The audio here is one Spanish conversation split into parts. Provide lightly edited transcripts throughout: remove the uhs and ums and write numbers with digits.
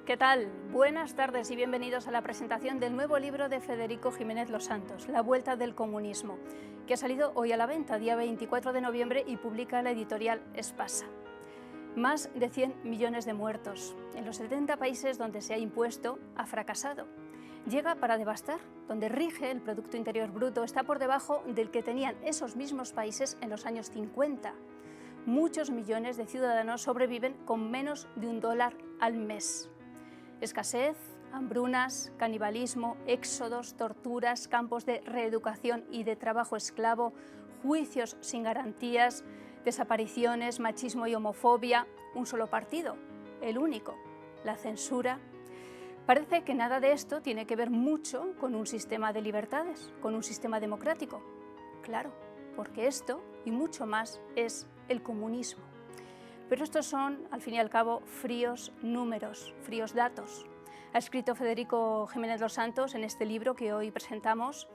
¿Qué tal? Buenas tardes y bienvenidos a la presentación del nuevo libro de Federico Jiménez Los Santos, La Vuelta del Comunismo, que ha salido hoy a la venta, día 24 de noviembre, y publica la editorial Espasa. Más de 100 millones de muertos. En los 70 países donde se ha impuesto, ha fracasado. Llega para devastar. Donde rige el Producto Interior Bruto está por debajo del que tenían esos mismos países en los años 50. Muchos millones de ciudadanos sobreviven con menos de $1 al mes. Escasez, hambrunas, canibalismo, éxodos, torturas, campos de reeducación y de trabajo esclavo, juicios sin garantías, desapariciones, machismo y homofobia, un solo partido, el único, la censura. Parece que nada de esto tiene que ver mucho con un sistema de libertades, con un sistema democrático. Claro, porque esto y mucho más es el comunismo. Pero estos son, al fin y al cabo, fríos números, fríos datos. Ha escrito Federico Jiménez Los Santos en este libro que hoy presentamos: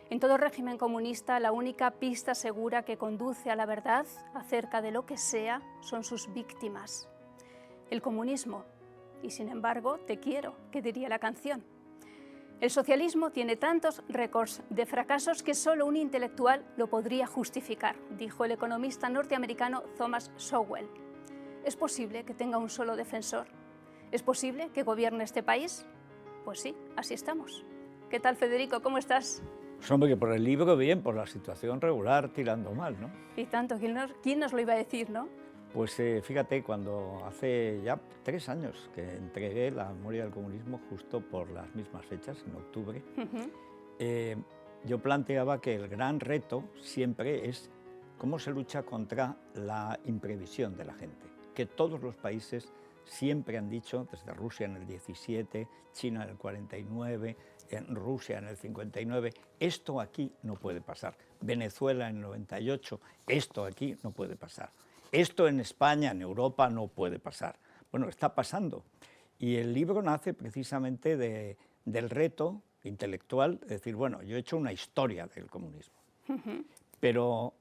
en todo régimen comunista, la única pista segura que conduce a la verdad acerca de lo que sea son sus víctimas. El comunismo, y sin embargo, te quiero, que diría la canción. El socialismo tiene tantos récords de fracasos que solo un intelectual lo podría justificar, dijo el economista norteamericano Thomas Sowell. ¿Es posible que tenga un solo defensor? ¿Es posible que gobierne este país? Pues sí, así estamos. ¿Qué tal, Federico? ¿Cómo estás? Pues hombre, que por el libro bien, por la situación regular tirando mal, ¿no? Y tanto, ¿quién nos lo iba a decir, no? Pues fíjate, cuando hace ya 3 años que entregué la memoria del comunismo justo por las mismas fechas, en octubre, yo planteaba que el gran reto siempre es cómo se lucha contra la imprevisión de la gente, que todos los países siempre han dicho, desde Rusia en el 17, China en el 49, en Rusia en el 59, esto aquí no puede pasar. Venezuela en el 98, esto aquí no puede pasar. Esto en España, en Europa, no puede pasar. Bueno, está pasando. Y el libro nace precisamente del reto intelectual, de decir, bueno, yo he hecho una historia del comunismo. Pero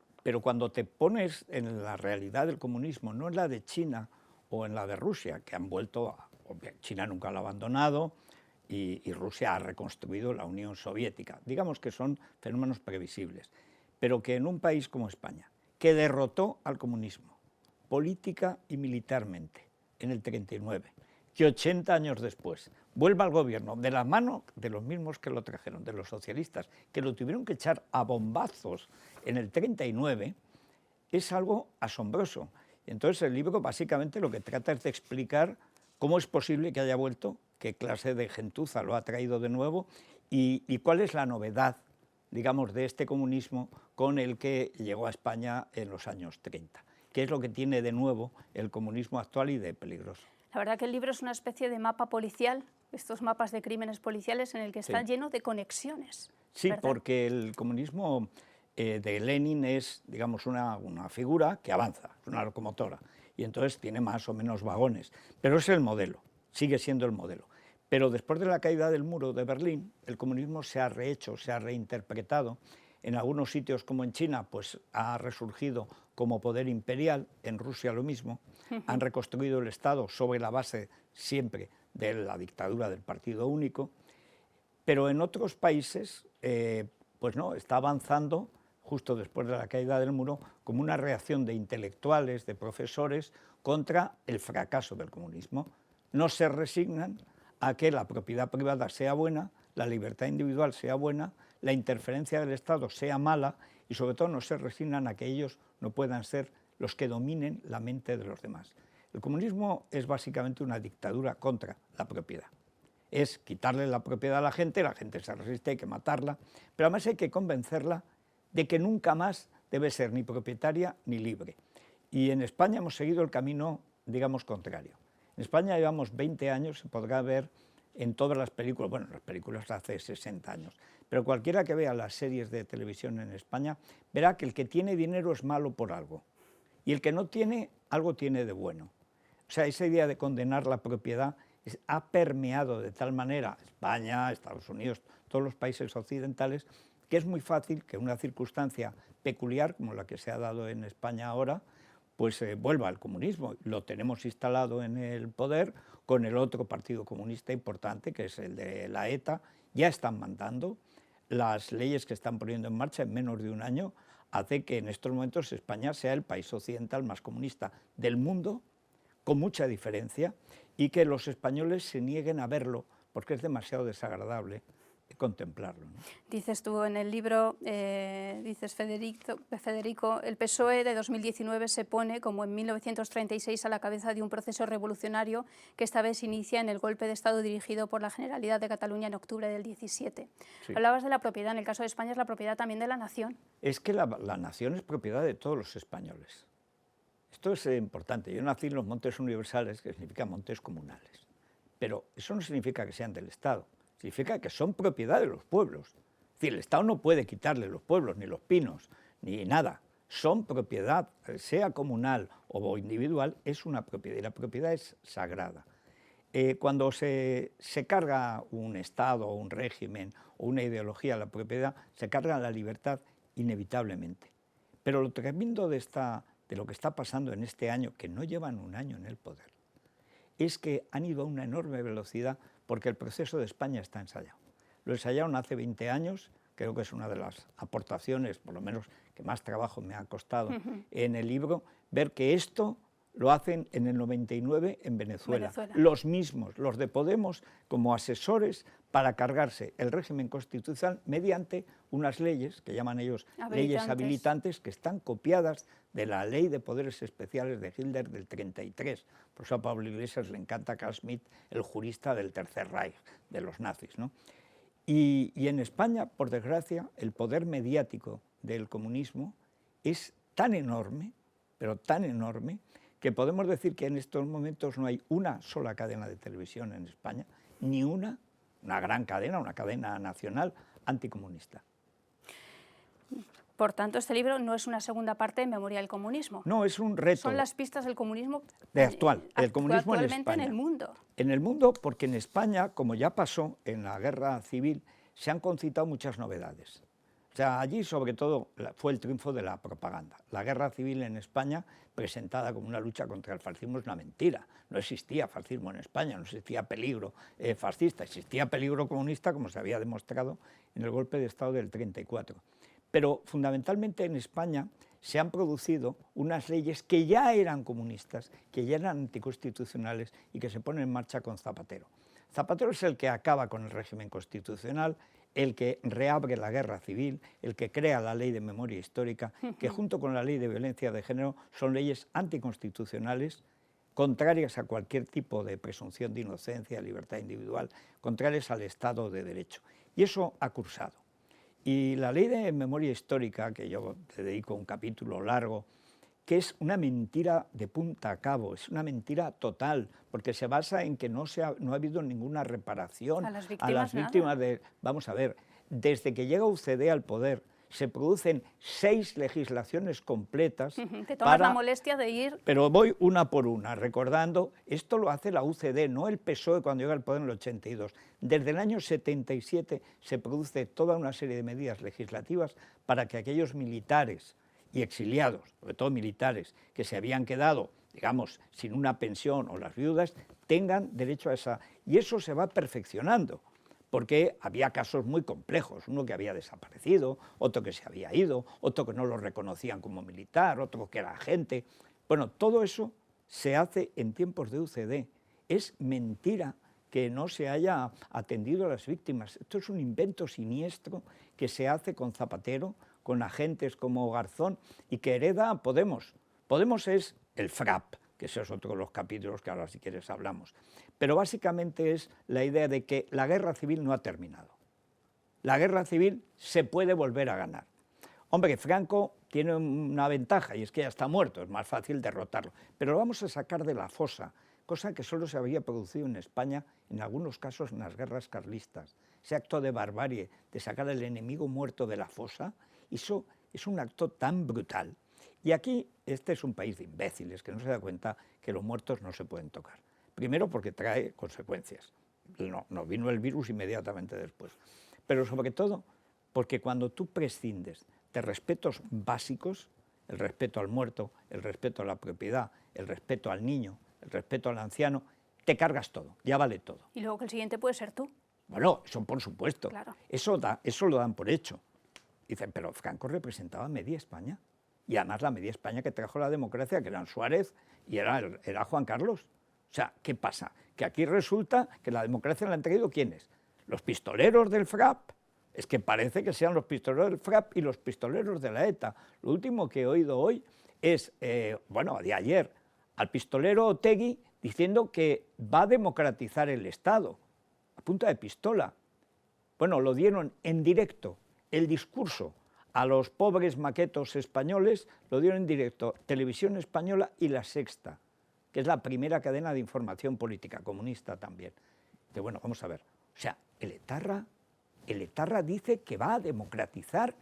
cuando te pones en la realidad del comunismo, no en la de China o en la de Rusia, que han vuelto China nunca lo ha abandonado y Rusia ha reconstruido la Unión Soviética. Digamos que son fenómenos previsibles, pero que en un país como España, que derrotó al comunismo política y militarmente en el 39, que 80 años después vuelva al gobierno de la mano de los mismos que lo trajeron, de los socialistas, que lo tuvieron que echar a bombazos en el 39, es algo asombroso. Entonces el libro básicamente lo que trata es de explicar cómo es posible que haya vuelto, qué clase de gentuza lo ha traído de nuevo y cuál es la novedad, digamos, de este comunismo con el que llegó a España en los años 30. ¿Qué es lo que tiene de nuevo el comunismo actual y de peligroso? La verdad que el libro es una especie de mapa policial, estos mapas de crímenes policiales en el que está lleno de conexiones. Sí, ¿verdad? porque el comunismo de Lenin es, digamos, una figura que avanza, es una locomotora, y entonces tiene más o menos vagones, pero es el modelo, sigue siendo el modelo. Pero después de la caída del muro de Berlín, el comunismo se ha rehecho, se ha reinterpretado. En algunos sitios, como en China, pues ha resurgido como poder imperial, en Rusia lo mismo, han reconstruido el Estado sobre la base siempre de la dictadura del partido único, pero en otros países, pues no, está avanzando justo después de la caída del muro como una reacción de intelectuales, de profesores, contra el fracaso del comunismo. No se resignan a que la propiedad privada sea buena, la libertad individual sea buena, la interferencia del Estado sea mala y sobre todo no se resignan a que ellos no puedan ser los que dominen la mente de los demás. El comunismo es básicamente una dictadura contra la propiedad. Es quitarle la propiedad a la gente se resiste, hay que matarla, pero además hay que convencerla de que nunca más debe ser ni propietaria ni libre. Y en España hemos seguido el camino, digamos, contrario. En España llevamos 20 años, se podrá ver en todas las películas, bueno, las películas de hace 60 años, pero cualquiera que vea las series de televisión en España verá que el que tiene dinero es malo por algo y el que no tiene, algo tiene de bueno. O sea, esa idea de condenar la propiedad ha permeado de tal manera España, Estados Unidos, todos los países occidentales, que es muy fácil que una circunstancia peculiar, como la que se ha dado en España ahora, pues vuelva al comunismo. Lo tenemos instalado en el poder con el otro partido comunista importante, que es el de la ETA. Ya están mandando. Las leyes que están poniendo en marcha en menos de un año hace que en estos momentos España sea el país occidental más comunista del mundo, con mucha diferencia, y que los españoles se nieguen a verlo porque es demasiado desagradable contemplarlo, ¿no? Dices tú en el libro, dices Federico, el PSOE de 2019 se pone, como en 1936, a la cabeza de un proceso revolucionario que esta vez inicia en el golpe de Estado dirigido por la Generalidad de Cataluña en octubre del 17. Sí. Hablabas de la propiedad, en el caso de España es la propiedad también de la nación. Es que la nación es propiedad de todos los españoles. Esto es importante. Yo nací en los Montes Universales, que significa montes comunales, pero eso no significa que sean del Estado. Significa que son propiedad de los pueblos. Es decir, el Estado no puede quitarle los pueblos, ni los pinos, ni nada. Son propiedad, sea comunal o individual, es una propiedad, y la propiedad es sagrada. Cuando se carga un Estado, un régimen o una ideología a la propiedad, se carga la libertad inevitablemente. Pero lo tremendo de lo que está pasando en este año, que no llevan un año en el poder, es que han ido a una enorme velocidad porque el proceso de España está ensayado. Lo ensayaron hace 20 años, creo que es una de las aportaciones, por lo menos que más trabajo me ha costado en el libro, ver que esto lo hacen en el 99 en Venezuela. Los mismos, los de Podemos, como asesores para cargarse el régimen constitucional mediante unas leyes, que llaman ellos leyes habilitantes, que están copiadas de la Ley de Poderes Especiales de Hitler del 33. Por eso a Pablo Iglesias le encanta Carl Schmitt, el jurista del Tercer Reich, de los nazis, ¿no? Y en España, por desgracia, el poder mediático del comunismo es tan enorme, pero tan enorme, que podemos decir que en estos momentos no hay una sola cadena de televisión en España, ni una gran cadena, una cadena nacional anticomunista. Por tanto, este libro no es una segunda parte de Memoria del comunismo. No, es un reto. Son las pistas del comunismo el comunismo actualmente en España. En el mundo. En el mundo, porque en España, como ya pasó en la guerra civil, se han concitado muchas novedades. O sea, allí sobre todo fue el triunfo de la propaganda. La guerra civil en España, presentada como una lucha contra el fascismo, es una mentira. No existía fascismo en España, no existía peligro fascista, existía peligro comunista, como se había demostrado en el golpe de Estado del 34. Pero fundamentalmente en España se han producido unas leyes que ya eran comunistas, que ya eran anticonstitucionales y que se ponen en marcha con Zapatero. Zapatero es el que acaba con el régimen constitucional, el que reabre la guerra civil, el que crea la ley de memoria histórica, que junto con la ley de violencia de género son leyes anticonstitucionales, contrarias a cualquier tipo de presunción de inocencia, libertad individual, contrarias al Estado de Derecho. Y eso ha cursado. Y la ley de memoria histórica, que yo te dedico un capítulo largo, que es una mentira de punta a cabo, es una mentira total, porque se basa en que no ha habido ninguna reparación a las víctimas de... Vamos a ver, desde que llega UCD al poder, se producen 6 legislaciones completas. Te tomas la molestia de ir... Pero voy una por una, recordando, esto lo hace la UCD, no el PSOE cuando llega al poder en el 82. Desde el año 77 se produce toda una serie de medidas legislativas para que aquellos militares y exiliados, sobre todo militares, que se habían quedado, digamos, sin una pensión o las viudas, tengan derecho a esa... Y eso se va perfeccionando, porque había casos muy complejos, uno que había desaparecido, otro que se había ido, otro que no lo reconocían como militar, otro que era agente. Bueno, todo eso se hace en tiempos de UCD. Es mentira que no se haya atendido a las víctimas. Esto es un invento siniestro que se hace con Zapatero, con agentes como Garzón, y que hereda a Podemos. Podemos es el FRAP, que ese es otro de los capítulos que ahora si quieres hablamos. Pero básicamente es la idea de que la guerra civil no ha terminado. La guerra civil se puede volver a ganar. Hombre, Franco tiene una ventaja y es que ya está muerto, es más fácil derrotarlo. Pero lo vamos a sacar de la fosa, cosa que solo se había producido en España, en algunos casos en las guerras carlistas. Ese acto de barbarie, de sacar al enemigo muerto de la fosa, eso es un acto tan brutal. Y aquí, este es un país de imbéciles que no se da cuenta que los muertos no se pueden tocar. Primero porque trae consecuencias. No vino el virus inmediatamente después. Pero sobre todo porque cuando tú prescindes de respetos básicos, el respeto al muerto, el respeto a la propiedad, el respeto al niño, el respeto al anciano, te cargas todo, ya vale todo. Y luego que el siguiente puede ser tú. Bueno, eso por supuesto, Claro. eso lo dan por hecho. Dicen, pero Franco representaba media España, y además la media España que trajo la democracia, que eran Suárez y era Juan Carlos. O sea, ¿qué pasa? Que aquí resulta que la democracia la han traído ¿quiénes? Los pistoleros del FRAP. Es que parece que sean los pistoleros del FRAP y los pistoleros de la ETA. Lo último que he oído hoy es, de ayer, al pistolero Otegi diciendo que va a democratizar el Estado, a punta de pistola. Bueno, lo dieron en directo, el discurso a los pobres maquetos españoles, lo dieron en directo Televisión Española y La Sexta, que es la primera cadena de información política, comunista también. Pero bueno, vamos a ver, o sea, el etarra dice que va a democratizar,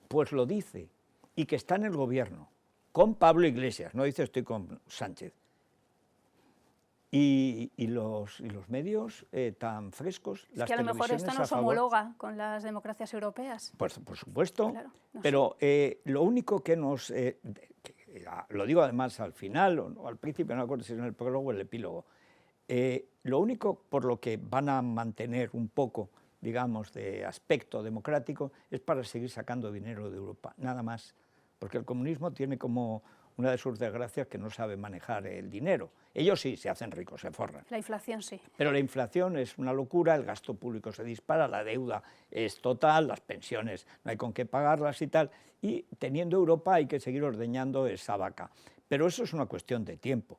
pues lo dice, y que está en el gobierno, con Pablo Iglesias, no dice estoy con Sánchez. Y los medios tan frescos, es que a lo mejor esto nos homologa con las democracias europeas. Pues por supuesto, claro, no pero lo único que nos... lo digo además al final, o al principio, no me acuerdo si es en el prólogo o el epílogo, lo único por lo que van a mantener un poco, digamos, de aspecto democrático es para seguir sacando dinero de Europa, nada más, porque el comunismo tiene como una de sus desgracias que no sabe manejar el dinero. Ellos sí, se hacen ricos, se forran. La inflación sí. Pero la inflación es una locura, el gasto público se dispara, la deuda es total, las pensiones no hay con qué pagarlas y tal, y teniendo Europa hay que seguir ordeñando esa vaca. Pero eso es una cuestión de tiempo.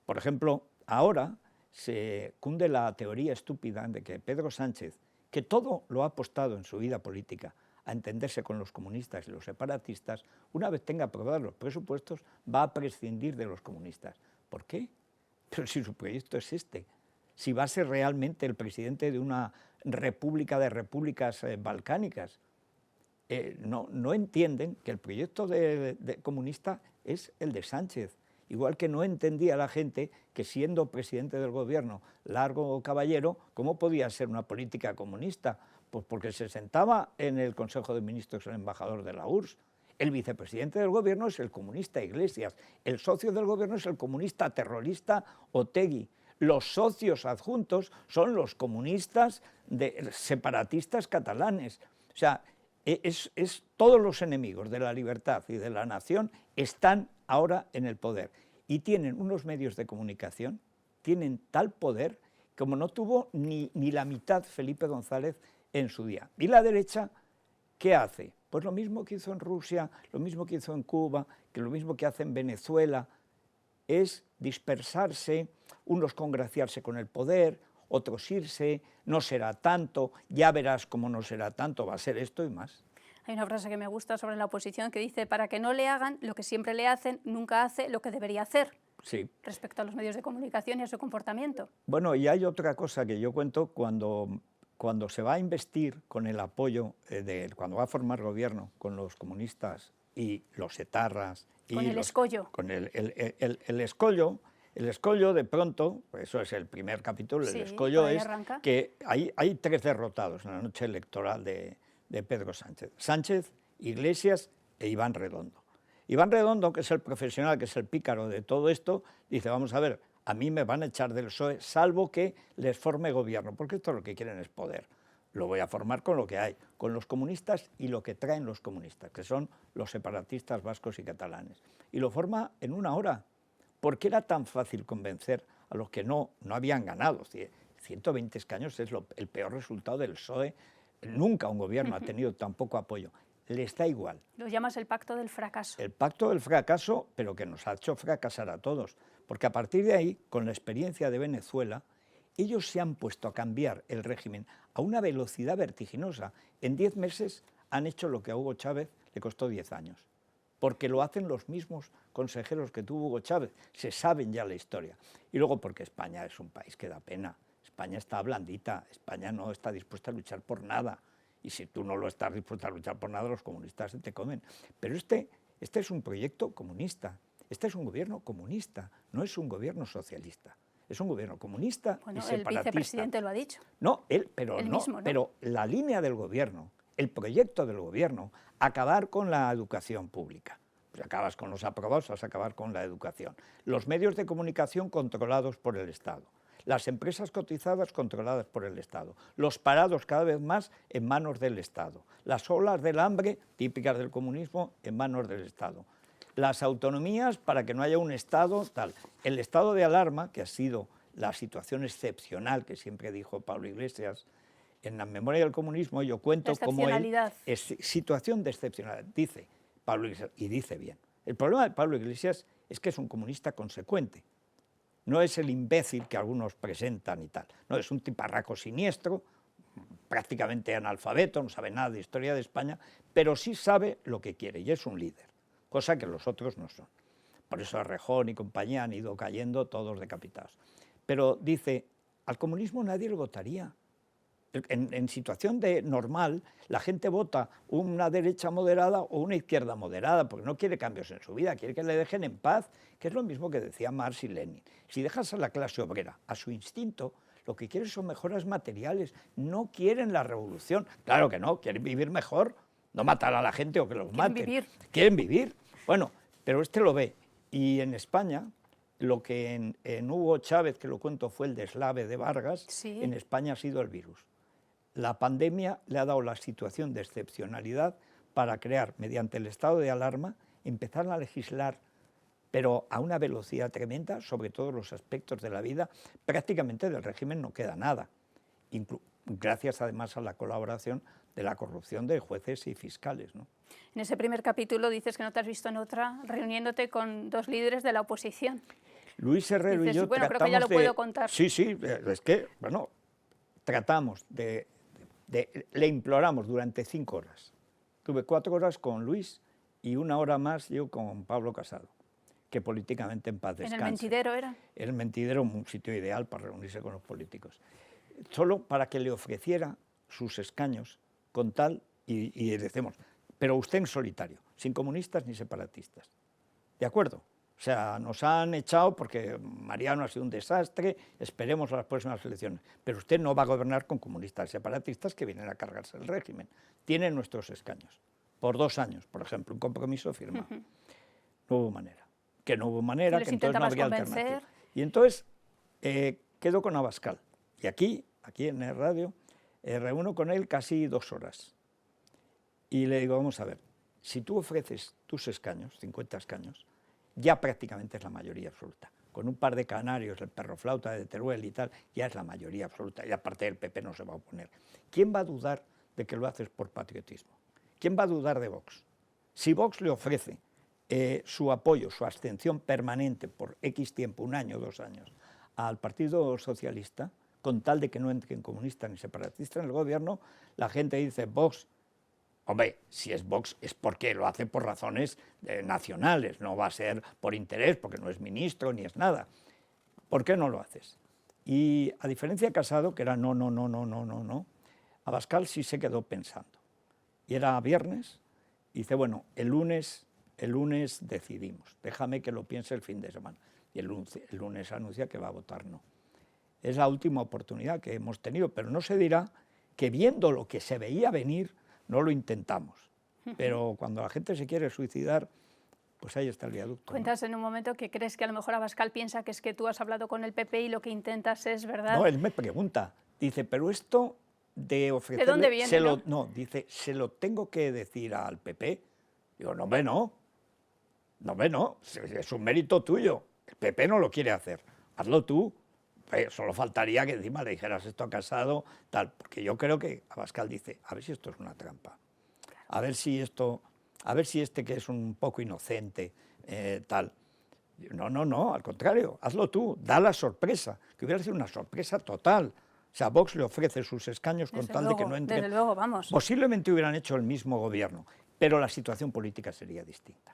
Por ejemplo, ahora se cunde la teoría estúpida de que Pedro Sánchez, que todo lo ha apostado en su vida política a entenderse con los comunistas y los separatistas, una vez tenga aprobados los presupuestos, va a prescindir de los comunistas. ¿Por qué? Pero si su proyecto es este, si va a ser realmente el presidente de una república de repúblicas balcánicas, no entienden que el proyecto de comunista es el de Sánchez, igual que no entendía la gente que siendo presidente del gobierno, Largo Caballero, ¿cómo podía ser una política comunista? Pues porque se sentaba en el Consejo de Ministros el embajador de la URSS. El vicepresidente del gobierno es el comunista Iglesias, el socio del gobierno es el comunista terrorista Otegi, los socios adjuntos son los comunistas separatistas catalanes. O sea, todos los enemigos de la libertad y de la nación están ahora en el poder y tienen unos medios de comunicación, tienen tal poder como no tuvo ni la mitad Felipe González en su día. Y la derecha, ¿qué hace? Pues lo mismo que hizo en Rusia, lo mismo que hizo en Cuba, que lo mismo que hace en Venezuela, es dispersarse, unos congraciarse con el poder, otros irse, no será tanto, ya verás cómo no será tanto, va a ser esto y más. Hay una frase que me gusta sobre la oposición que dice, para que no le hagan lo que siempre le hacen, nunca hace lo que debería hacer. Sí. Respecto a los medios de comunicación y a su comportamiento. Bueno, y hay otra cosa que yo cuento cuando se va a investir con el apoyo, cuando va a formar gobierno con los comunistas y los etarras. Con el escollo. Con el escollo. El escollo, de pronto, eso es el primer capítulo, sí, el escollo es arranca. Que hay tres derrotados en la noche electoral de Pedro Sánchez. Sánchez, Iglesias e Iván Redondo. Iván Redondo, que es el profesional, que es el pícaro de todo esto, dice, vamos a ver, a mí me van a echar del PSOE, salvo que les forme gobierno, porque esto lo que quieren es poder. Lo voy a formar con lo que hay, con los comunistas y lo que traen los comunistas, que son los separatistas vascos y catalanes. Y lo forma en una hora. ¿Por qué era tan fácil convencer a los que no habían ganado? 120 escaños es el peor resultado del PSOE. Nunca un gobierno ha tenido tan poco apoyo. Les da igual. Lo llamas el pacto del fracaso. El pacto del fracaso, pero que nos ha hecho fracasar a todos. Porque a partir de ahí, con la experiencia de Venezuela, ellos se han puesto a cambiar el régimen a una velocidad vertiginosa. En 10 meses han hecho lo que a Hugo Chávez le costó 10 años. Porque lo hacen los mismos consejeros que tuvo Hugo Chávez. Se saben ya la historia. Y luego porque España es un país que da pena. España está blandita. España no está dispuesta a luchar por nada. Y si tú no lo estás dispuesto a luchar por nada, los comunistas se te comen. Pero este es un proyecto comunista, este es un gobierno comunista, no es un gobierno socialista. Es un gobierno comunista y separatista. El vicepresidente lo ha dicho. No, pero la línea del gobierno, el proyecto del gobierno, acabar con la educación pública. Si acabas con los aprobados, vas a acabar con la educación. Los medios de comunicación controlados por el Estado. Las empresas cotizadas controladas por el Estado. Los parados cada vez más en manos del Estado. Las olas del hambre, típicas del comunismo, en manos del Estado. Las autonomías para que no haya un Estado tal. El estado de alarma, que ha sido la situación excepcional que siempre dijo Pablo Iglesias, en la memoria del comunismo yo cuento cómo él es situación de excepcionalidad, dice Pablo Iglesias, y dice bien. El problema de Pablo Iglesias es que es un comunista consecuente, no es el imbécil que algunos presentan y tal, no, es un tiparraco siniestro, prácticamente analfabeto, no sabe nada de historia de España, pero sí sabe lo que quiere y es un líder, cosa que los otros no son. Por eso Errejón y compañía han ido cayendo todos decapitados. Pero dice, al comunismo nadie lo votaría. En situación de normal, la gente vota una derecha moderada o una izquierda moderada, porque no quiere cambios en su vida, quiere que le dejen en paz, que es lo mismo que decía Marx y Lenin. Si dejas a la clase obrera a su instinto, lo que quieren son mejoras materiales, no quieren la revolución. Claro que no, quieren vivir mejor, no matar a la gente o que los maten. Quieren vivir. Bueno, pero este lo ve. Y en España, lo que en Hugo Chávez, que lo cuento, fue el deslave de Vargas, sí. En España ha sido el virus. La pandemia le ha dado la situación de excepcionalidad para crear, mediante el estado de alarma, empezar a legislar, pero a una velocidad tremenda sobre todos los aspectos de la vida. Prácticamente del régimen no queda nada, gracias además a la colaboración de la corrupción de jueces y fiscales, ¿no? En ese primer capítulo dices que no te has visto en otra reuniéndote con dos líderes de la oposición. Luis Herrero y yo bueno, tratamos creo que ya lo puedo contar. Sí, es que, bueno, tratamos le imploramos durante 5 horas. Tuve 4 horas con Luis y 1 hora más yo con Pablo Casado, que políticamente en paz descanse. ¿En el Mentidero era? El Mentidero, un sitio ideal para reunirse con los políticos. Solo para que le ofreciera sus escaños con tal, y decimos, pero usted en solitario, sin comunistas ni separatistas. ¿De acuerdo? O sea, nos han echado porque Mariano ha sido un desastre, esperemos a las próximas elecciones. Pero usted no va a gobernar con comunistas y separatistas que vienen a cargarse el régimen. Tiene nuestros escaños. Por 2 años, por ejemplo, un compromiso firmado. No hubo manera. Que no hubo manera, que entonces no habría alternativa. Y entonces quedo con Abascal. Y aquí en el radio, reúno con él casi 2 horas. Y le digo, vamos a ver, si tú ofreces tus escaños, 50 escaños, ya prácticamente es la mayoría absoluta. Con un par de canarios, el perro flauta de Teruel y tal, ya es la mayoría absoluta. Y aparte del PP no se va a oponer. ¿Quién va a dudar de que lo haces por patriotismo? ¿Quién va a dudar de Vox? Si Vox le ofrece su apoyo, su abstención permanente por X tiempo, 1 año, 2 años, al Partido Socialista, con tal de que no entren comunistas ni separatistas en el gobierno, la gente dice, Vox, hombre, si es Vox es porque lo hace por razones nacionales, no va a ser por interés, porque no es ministro ni es nada. ¿Por qué no lo haces? Y a diferencia de Casado, que era no, Abascal sí se quedó pensando. Y era viernes, y dice, bueno, el lunes decidimos, déjame que lo piense el fin de semana. Y el lunes anuncia que va a votar no. Es la última oportunidad que hemos tenido, pero no se dirá que viendo lo que se veía venir, no lo intentamos, pero cuando la gente se quiere suicidar, pues ahí está el viaducto. Cuentas, ¿no?, en un momento que crees que a lo mejor Abascal piensa que es que tú has hablado con el PP y lo que intentas es, ¿verdad? No, él me pregunta, dice, pero esto de ofrecerle... ¿De dónde viene? No, dice, ¿se lo tengo que decir al PP? Digo, no, hombre, no, es un mérito tuyo, el PP no lo quiere hacer, hazlo tú. Solo faltaría que encima le dijeras esto a Casado, tal, porque yo creo que Abascal dice, a ver si esto es una trampa, a ver si este que es un poco inocente, tal. No, al contrario, hazlo tú, da la sorpresa, que hubiera sido una sorpresa total. O sea, Vox le ofrece sus escaños con tal de que no entre. Desde luego, vamos. Posiblemente hubieran hecho el mismo gobierno, pero la situación política sería distinta.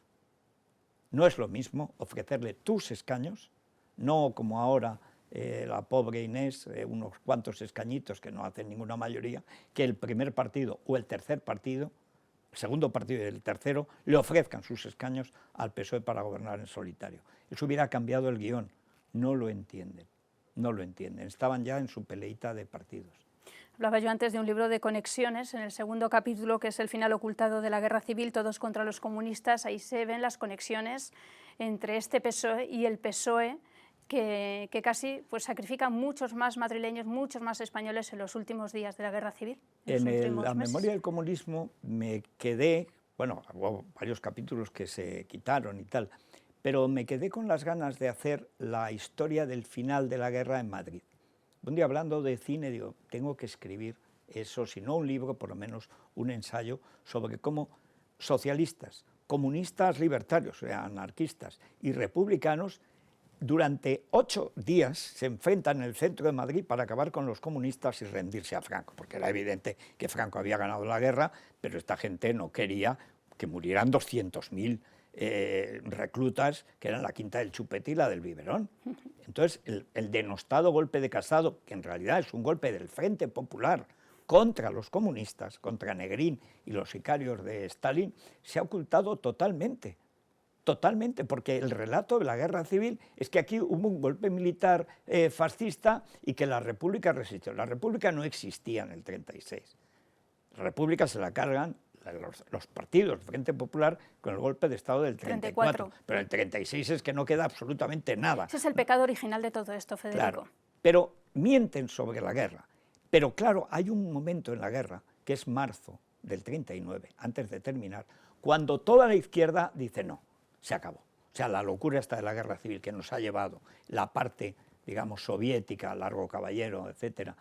No es lo mismo ofrecerle tus escaños, no como ahora la pobre Inés, unos cuantos escañitos que no hacen ninguna mayoría, que el primer partido o el tercer partido, el segundo partido y el tercero, le ofrezcan sus escaños al PSOE para gobernar en solitario. Eso hubiera cambiado el guión. No lo entienden, estaban ya en su peleita de partidos. Hablaba yo antes de un libro de conexiones, en el segundo capítulo, que es el final ocultado de la guerra civil, todos contra los comunistas. Ahí se ven las conexiones entre este PSOE y el PSOE, que casi pues, sacrifica muchos más madrileños, muchos más españoles en los últimos días de la guerra civil. En la memoria del comunismo me quedé, bueno, hubo varios capítulos que se quitaron y tal, pero me quedé con las ganas de hacer la historia del final de la guerra en Madrid. Un día hablando de cine, digo, tengo que escribir eso, si no un libro, por lo menos un ensayo sobre cómo socialistas, comunistas libertarios, o sea, anarquistas y republicanos, durante 8 días se enfrentan en el centro de Madrid para acabar con los comunistas y rendirse a Franco, porque era evidente que Franco había ganado la guerra, pero esta gente no quería que murieran 200.000 reclutas, que eran la Quinta del Chupete y la del Biberón. Entonces, el denostado golpe de Casado, que en realidad es un golpe del Frente Popular contra los comunistas, contra Negrín y los sicarios de Stalin, se ha ocultado totalmente. Totalmente, porque el relato de la guerra civil es que aquí hubo un golpe militar fascista y que la República resistió. La República no existía en el 36. La República se la cargan los partidos, el Frente Popular, con el golpe de Estado del 34. Pero el 36 es que no queda absolutamente nada. Ese es el pecado original de todo esto, Federico. Claro, pero mienten sobre la guerra. Pero claro, hay un momento en la guerra, que es marzo del 39, antes de terminar, cuando toda la izquierda dice no, se acabó. O sea, la locura esta de la guerra civil que nos ha llevado la parte, digamos, soviética, Largo Caballero, etcétera,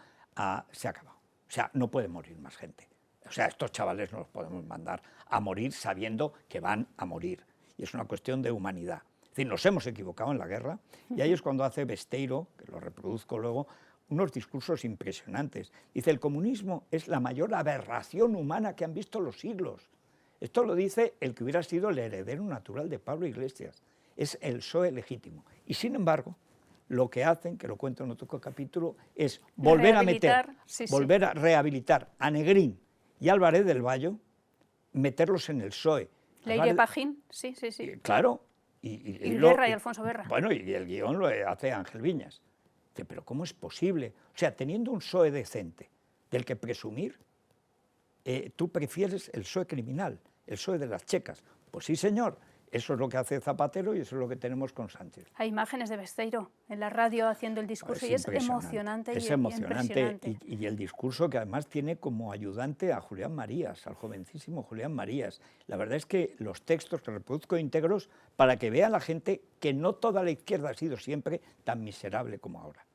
se ha acabado. O sea, no puede morir más gente. O sea, estos chavales no los podemos mandar a morir sabiendo que van a morir. Y es una cuestión de humanidad. Es decir, nos hemos equivocado en la guerra y ahí es cuando hace Besteiro, que lo reproduzco luego, unos discursos impresionantes. Dice, el comunismo es la mayor aberración humana que han visto los siglos. Esto lo dice el que hubiera sido el heredero natural de Pablo Iglesias. Es el PSOE legítimo. Y sin embargo, lo que hacen, que lo cuento en otro capítulo, es volver a meter, volver a rehabilitar a Negrín y Álvarez del Valle, meterlos en el PSOE. Leire Pajín, sí. Claro. Y Guerra y Alfonso Guerra. Bueno, y el guión lo hace Ángel Viñas. Dice, pero ¿cómo es posible? O sea, teniendo un PSOE decente del que presumir, tú prefieres el PSOE criminal, el PSOE de las checas. Pues sí, señor. Eso es lo que hace Zapatero y eso es lo que tenemos con Sánchez. Hay imágenes de Besteiro en la radio haciendo el discurso y es emocionante. Es emocionante y el discurso que además tiene como ayudante a Julián Marías, al jovencísimo Julián Marías. La verdad es que los textos que reproduzco íntegros para que vea la gente que no toda la izquierda ha sido siempre tan miserable como ahora.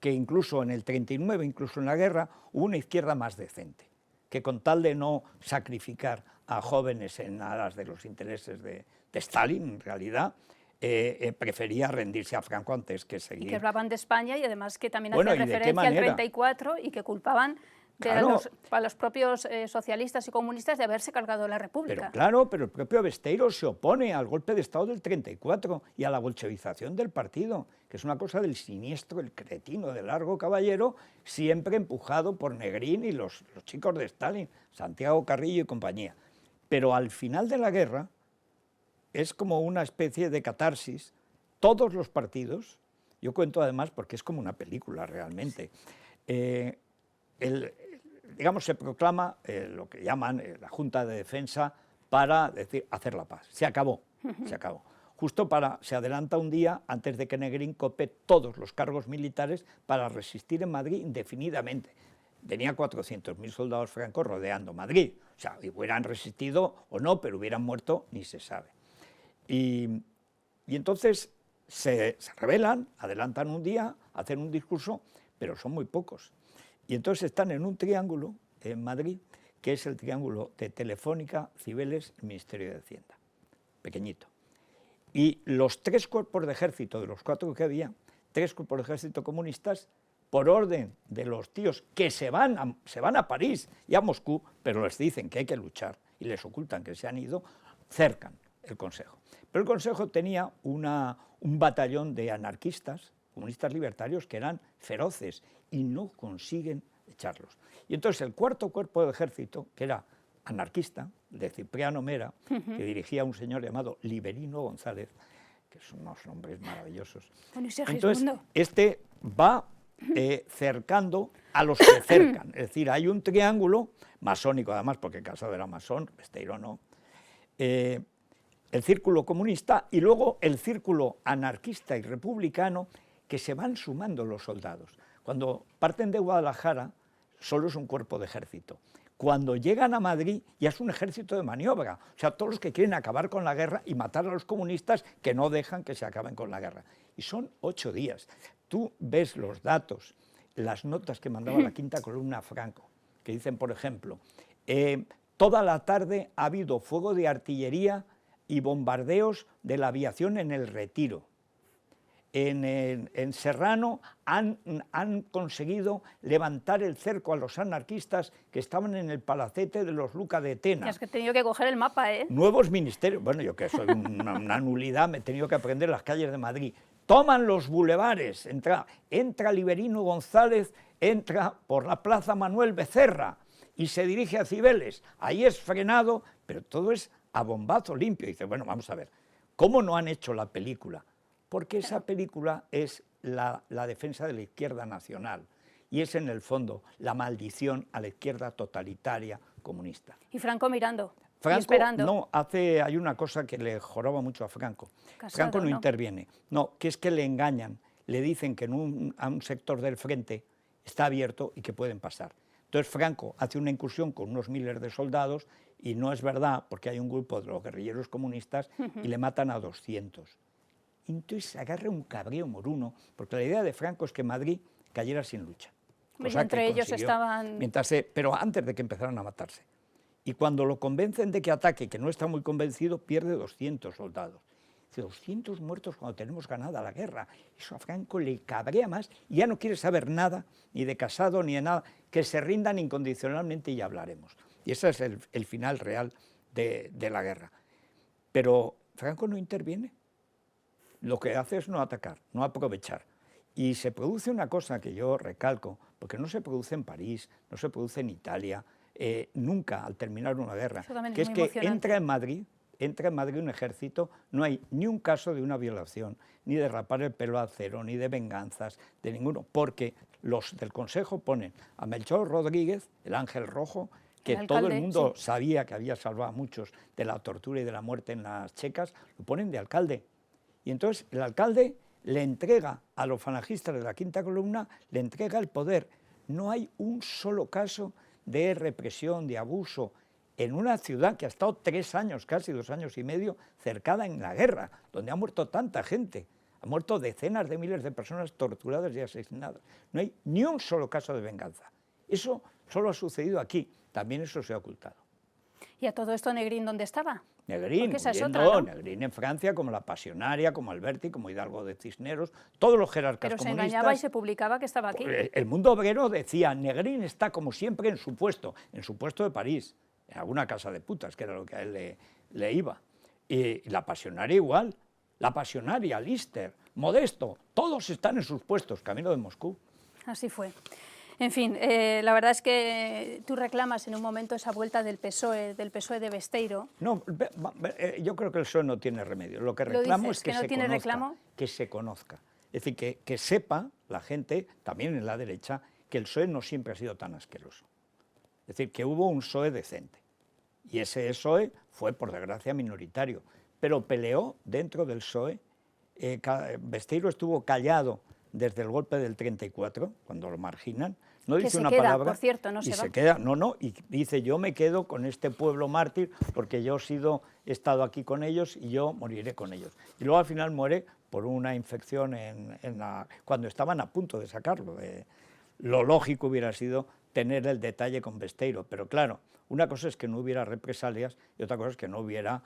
Que incluso en el 39, incluso en la guerra, hubo una izquierda más decente, que con tal de no sacrificar a jóvenes en aras de los intereses de Stalin, en realidad, prefería rendirse a Franco antes que seguir. Y que hablaban de España y además que también hacían referencia al 34 y que culpaban a los propios socialistas y comunistas de haberse cargado la República. Pero el propio Besteiro se opone al golpe de Estado del 34 y a la bolchevización del partido, que es una cosa del siniestro, el cretino de Largo Caballero, siempre empujado por Negrín y los chicos de Stalin, Santiago Carrillo y compañía. Pero al final de la guerra es como una especie de catarsis. Todos los partidos, yo cuento además porque es como una película realmente, digamos, se proclama lo que llaman la Junta de Defensa para decir, hacer la paz. Se acabó, se acabó. Justo se adelanta un día antes de que Negrín cope todos los cargos militares para resistir en Madrid indefinidamente. Tenía 400.000 soldados francos rodeando Madrid. O sea, hubieran resistido o no, pero hubieran muerto, ni se sabe. Y entonces se rebelan, adelantan un día, hacen un discurso, pero son muy pocos. Y entonces están en un triángulo en Madrid, que es el triángulo de Telefónica, Cibeles y Ministerio de Hacienda. Pequeñito. Y los 3 cuerpos de ejército, de los 4 que había, 3 cuerpos de ejército comunistas, por orden de los tíos que se van a París y a Moscú, pero les dicen que hay que luchar y les ocultan que se han ido, cercan el Consejo. Pero el Consejo tenía un batallón de anarquistas, comunistas libertarios, que eran feroces y no consiguen echarlos. Y entonces el 4.º cuerpo de ejército, que era anarquista, de Cipriano Mera, que dirigía un señor llamado Liberino González, que son unos nombres maravillosos. Bueno, entonces, este va cercando a los que cercan. Es decir, hay un triángulo masónico, además, porque Casado era masón, Besteiro no, el círculo comunista y luego el círculo anarquista y republicano, que se van sumando los soldados. Cuando parten de Guadalajara, solo es un cuerpo de ejército. Cuando llegan a Madrid ya es un ejército de maniobra, o sea, todos los que quieren acabar con la guerra y matar a los comunistas que no dejan que se acaben con la guerra. Y son 8 días. Tú ves los datos, las notas que mandaba la quinta columna a Franco, que dicen, por ejemplo, toda la tarde ha habido fuego de artillería y bombardeos de la aviación en el Retiro. En Serrano han conseguido levantar el cerco a los anarquistas que estaban en el palacete de los Luca de Tena. Es que he tenido que coger el mapa, ¿eh? Nuevos ministerios, bueno, yo que soy una nulidad, me he tenido que aprender las calles de Madrid. Toman los bulevares, entra Liberino González, entra por la Plaza Manuel Becerra y se dirige a Cibeles. Ahí es frenado, pero todo es a bombazo limpio. Y dice, bueno, vamos a ver, ¿cómo no han hecho la película? Porque esa película es la defensa de la izquierda nacional y es en el fondo la maldición a la izquierda totalitaria comunista. Y Franco mirando, Franco, y esperando. no, hay una cosa que le joroba mucho a Franco. Casado, Franco no interviene, no, que es que le engañan, le dicen que a un sector del frente está abierto y que pueden pasar. Entonces Franco hace una incursión con unos miles de soldados y no es verdad porque hay un grupo de los guerrilleros comunistas y le matan a 200. Entonces agarra un cabreo moruno, porque la idea de Franco es que Madrid cayera sin lucha. Y entre ellos estaban... Pero antes de que empezaran a matarse. Y cuando lo convencen de que ataque, que no está muy convencido, pierde 200 soldados. Dice, 200 muertos cuando tenemos ganada la guerra. Eso a Franco le cabrea más y ya no quiere saber nada, ni de Casado, ni de nada, que se rindan incondicionalmente y ya hablaremos. Y ese es el final real de la guerra. Pero Franco no interviene. Lo que hace es no atacar, no aprovechar. Y se produce una cosa que yo recalco, porque no se produce en París, no se produce en Italia, nunca al terminar una guerra, que es que entra en Madrid un ejército, no hay ni un caso de una violación, ni de rapar el pelo a cero, ni de venganzas, de ninguno, porque los del Consejo ponen a Melchor Rodríguez, el ángel rojo, que todo el mundo sabía que había salvado a muchos de la tortura y de la muerte en las checas, lo ponen de alcalde. Y entonces el alcalde le entrega a los falangistas de la quinta columna, le entrega el poder. No hay un solo caso de represión, de abuso, en una ciudad que ha estado 3 años, casi 2 años y medio, cercada en la guerra, donde ha muerto tanta gente. Han muerto decenas de miles de personas torturadas y asesinadas. No hay ni un solo caso de venganza. Eso solo ha sucedido aquí, también eso se ha ocultado. ¿Y a todo esto Negrín dónde estaba? Negrín, Negrín en Francia, como la Pasionaria, como Alberti, como Hidalgo de Cisneros, todos los jerarcas comunistas. Pero se engañaba y se publicaba que estaba aquí. El mundo obrero decía, Negrín está como siempre en su puesto de París, en alguna casa de putas, que era lo que a él le iba. Y la Pasionaria igual, la Pasionaria, Lister, Modesto, todos están en sus puestos, camino de Moscú. Así fue. En fin, la verdad es que tú reclamas en un momento esa vuelta del PSOE de Besteiro. No, yo creo que el PSOE no tiene remedio. Lo que reclamo es que, se conozca. Es decir, que sepa la gente, también en la derecha, que el PSOE no siempre ha sido tan asqueroso. Es decir, que hubo un PSOE decente. Y ese PSOE fue, por desgracia, minoritario. Pero peleó dentro del PSOE. Besteiro estuvo callado desde el golpe del 34, cuando lo marginan, no dice una palabra, por cierto, no se queda, y dice, yo me quedo con este pueblo mártir porque yo he estado aquí con ellos y yo moriré con ellos. Y luego al final muere por una infección cuando estaban a punto de sacarlo. Lo lógico hubiera sido tener el detalle con Besteiro, pero claro, una cosa es que no hubiera represalias y otra cosa es que no hubiera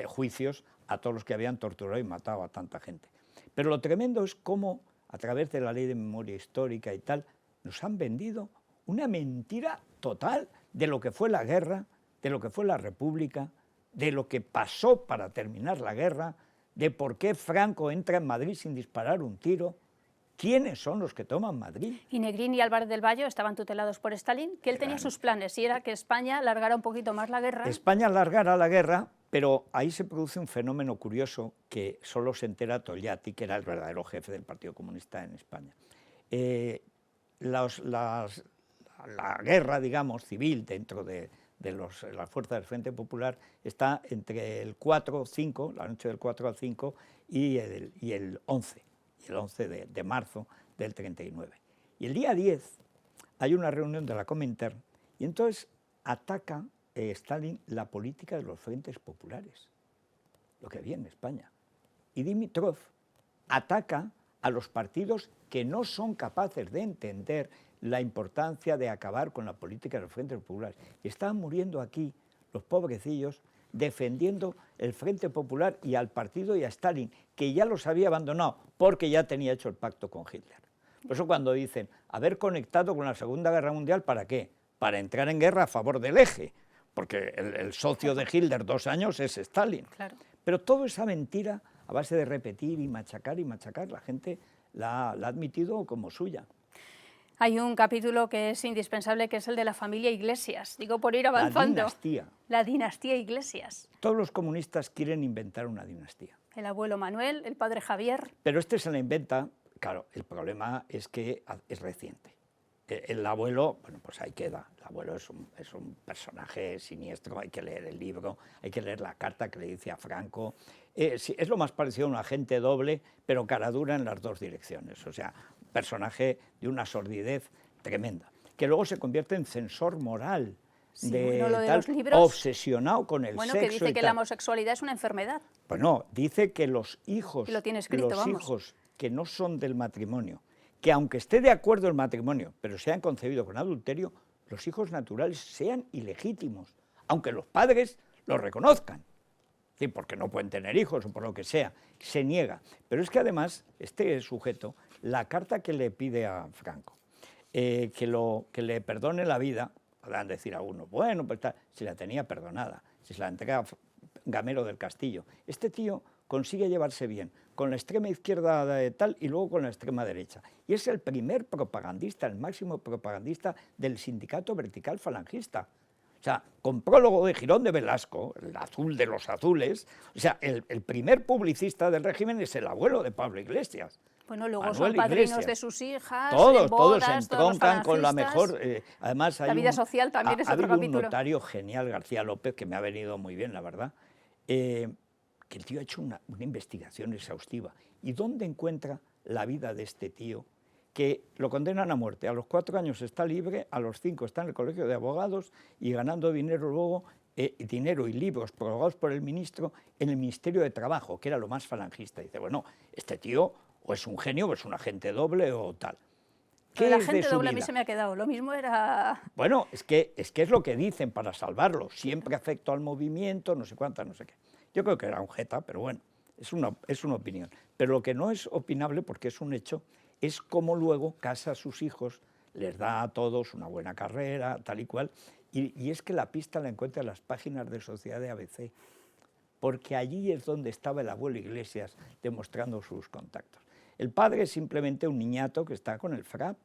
juicios a todos los que habían torturado y matado a tanta gente. Pero lo tremendo es cómo, a través de la ley de memoria histórica y tal, nos han vendido una mentira total de lo que fue la guerra, de lo que fue la República, de lo que pasó para terminar la guerra, de por qué Franco entra en Madrid sin disparar un tiro. ¿Quiénes son los que toman Madrid? Y Negrín y Álvarez del Valle estaban tutelados por Stalin, que él tenía sus planes, y era que España alargara un poquito más la guerra. España alargara la guerra, pero ahí se produce un fenómeno curioso que solo se entera Togliatti, que era el verdadero jefe del Partido Comunista en España. la guerra, digamos, civil dentro de las fuerzas del Frente Popular está entre el 4-5, la noche del 4 al 5, y el 11 de marzo del 39. Y el día 10 hay una reunión de la Comintern y entonces ataca Stalin la política de los frentes populares, lo que había en España. Y Dimitrov ataca a los partidos que no son capaces de entender la importancia de acabar con la política de los frentes populares. Y estaban muriendo aquí los pobrecillos defendiendo el Frente Popular y al partido y a Stalin, que ya los había abandonado porque ya tenía hecho el pacto con Hitler. Por eso cuando dicen haber conectado con la Segunda Guerra Mundial, ¿para qué? Para entrar en guerra a favor del eje, porque el socio de Hitler 2 años es Stalin. Claro. Pero toda esa mentira, a base de repetir y machacar, la gente la ha admitido como suya. Hay un capítulo que es indispensable, que es el de la familia Iglesias. Digo, por ir avanzando. La dinastía. La dinastía Iglesias. Todos los comunistas quieren inventar una dinastía. El abuelo Manuel, el padre Javier. Pero este se la inventa, claro, el problema es que es reciente. El abuelo, bueno, pues ahí queda. El abuelo es un personaje siniestro, hay que leer el libro, hay que leer la carta que le dice a Franco. Es lo más parecido a un agente doble, pero cara dura en las dos direcciones. O sea, un personaje de una sordidez tremenda, que luego se convierte en censor moral. Sí, bueno, lo de los libros, obsesionado con el sexo. Que dice que la homosexualidad es una enfermedad. Bueno, dice que los hijos, lo tiene escrito, hijos que no son del matrimonio, que aunque esté de acuerdo el matrimonio, pero sean concebidos con adulterio, los hijos naturales sean ilegítimos, aunque los padres los reconozcan. Sí, porque no pueden tener hijos o por lo que sea, se niega. Pero es que además, este sujeto, la carta que le pide a Franco, que le perdone la vida, podrán decir algunos, bueno, pues si la tenía perdonada, si se la entrega Gamero del Castillo. Este tío consigue llevarse bien con la extrema izquierda de tal y luego con la extrema derecha. Y es el primer propagandista, el máximo propagandista del sindicato vertical falangista. O sea, con prólogo de Girón de Velasco, el azul de los azules, o sea, el primer publicista del régimen es el abuelo de Pablo Iglesias. Bueno, luego Manuel son padrinos Iglesias. De sus hijas, todos bodas, se entroncan con la mejor. Además, hay la vida social también es otro capítulo. Un notario genial, García López, que me ha venido muy bien, la verdad, que el tío ha hecho una investigación exhaustiva. ¿Y dónde encuentra la vida de este tío? Que lo condenan a muerte. A los 4 años está libre, a los 5 está en el colegio de abogados y ganando dinero luego, dinero y libros prorrogados por el ministro en el Ministerio de Trabajo, que era lo más falangista. Dice, bueno, este tío o es un genio o es un agente doble o tal. ¿Qué el agente doble a mí se me ha quedado, lo mismo era... Bueno, es que es lo que dicen para salvarlo, siempre afecto al movimiento, no sé cuánta, no sé qué. Yo creo que era un jeta, pero bueno, es una opinión. Pero lo que no es opinable, porque es un hecho, es cómo luego casa a sus hijos, les da a todos una buena carrera, tal y cual, y es que la pista la encuentra en las páginas de Sociedad de ABC, porque allí es donde estaba el abuelo Iglesias demostrando sus contactos. El padre es simplemente un niñato que está con el FRAP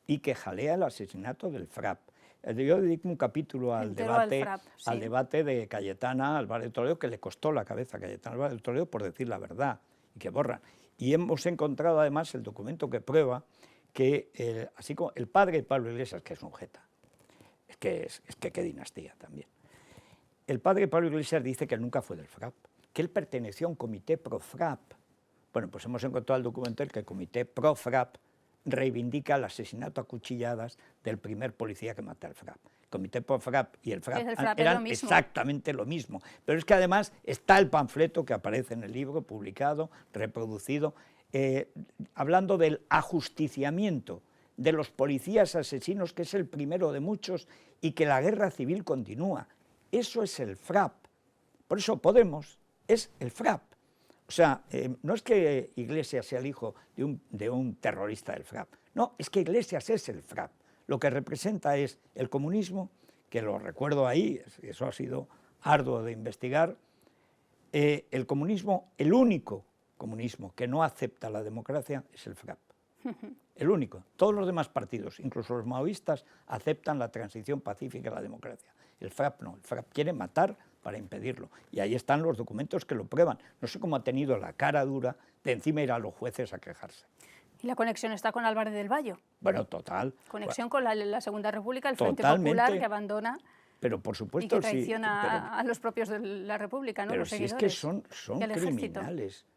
y que jalea el asesinato del FRAP. Yo dedico un capítulo al debate de Cayetana Álvarez de Toledo, que le costó la cabeza a Cayetana Álvarez de Toledo por decir la verdad y que borra. Y hemos encontrado además el documento que prueba que, así como el padre de Pablo Iglesias, que es un jeta, es que qué dinastía también. El padre de Pablo Iglesias dice que él nunca fue del FRAP, que él perteneció a un comité pro-FRAP. Bueno, pues hemos encontrado el documento en que el comité pro-FRAP reivindica el asesinato a cuchilladas del primer policía que mata al FRAP. El comité pro-FRAP y el FRAP eran exactamente lo mismo. Pero es que además está el panfleto que aparece en el libro, publicado, reproducido, hablando del ajusticiamiento de los policías asesinos, que es el primero de muchos, y que la guerra civil continúa. Eso es el FRAP. Por eso Podemos es el FRAP. O sea, no es que Iglesias sea el hijo de un terrorista del FRAP. No, es que Iglesias es el FRAP. Lo que representa es el comunismo, que lo recuerdo ahí, eso ha sido arduo de investigar, el comunismo, el único comunismo que no acepta la democracia es el FRAP. El único. Todos los demás partidos, incluso los maoístas, aceptan la transición pacífica a la democracia. El FRAP no, el FRAP quiere matar para impedirlo. Y ahí están los documentos que lo prueban. No sé cómo ha tenido la cara dura de encima ir a los jueces a quejarse. Y la conexión está con Álvarez del Valle. Bueno, total. Conexión con la Segunda República, el Frente Totalmente. Popular que abandona Pero por y supuesto, que traiciona sí, a los propios de la República, ¿no? pero Los si es seguidores. que son y al ejército.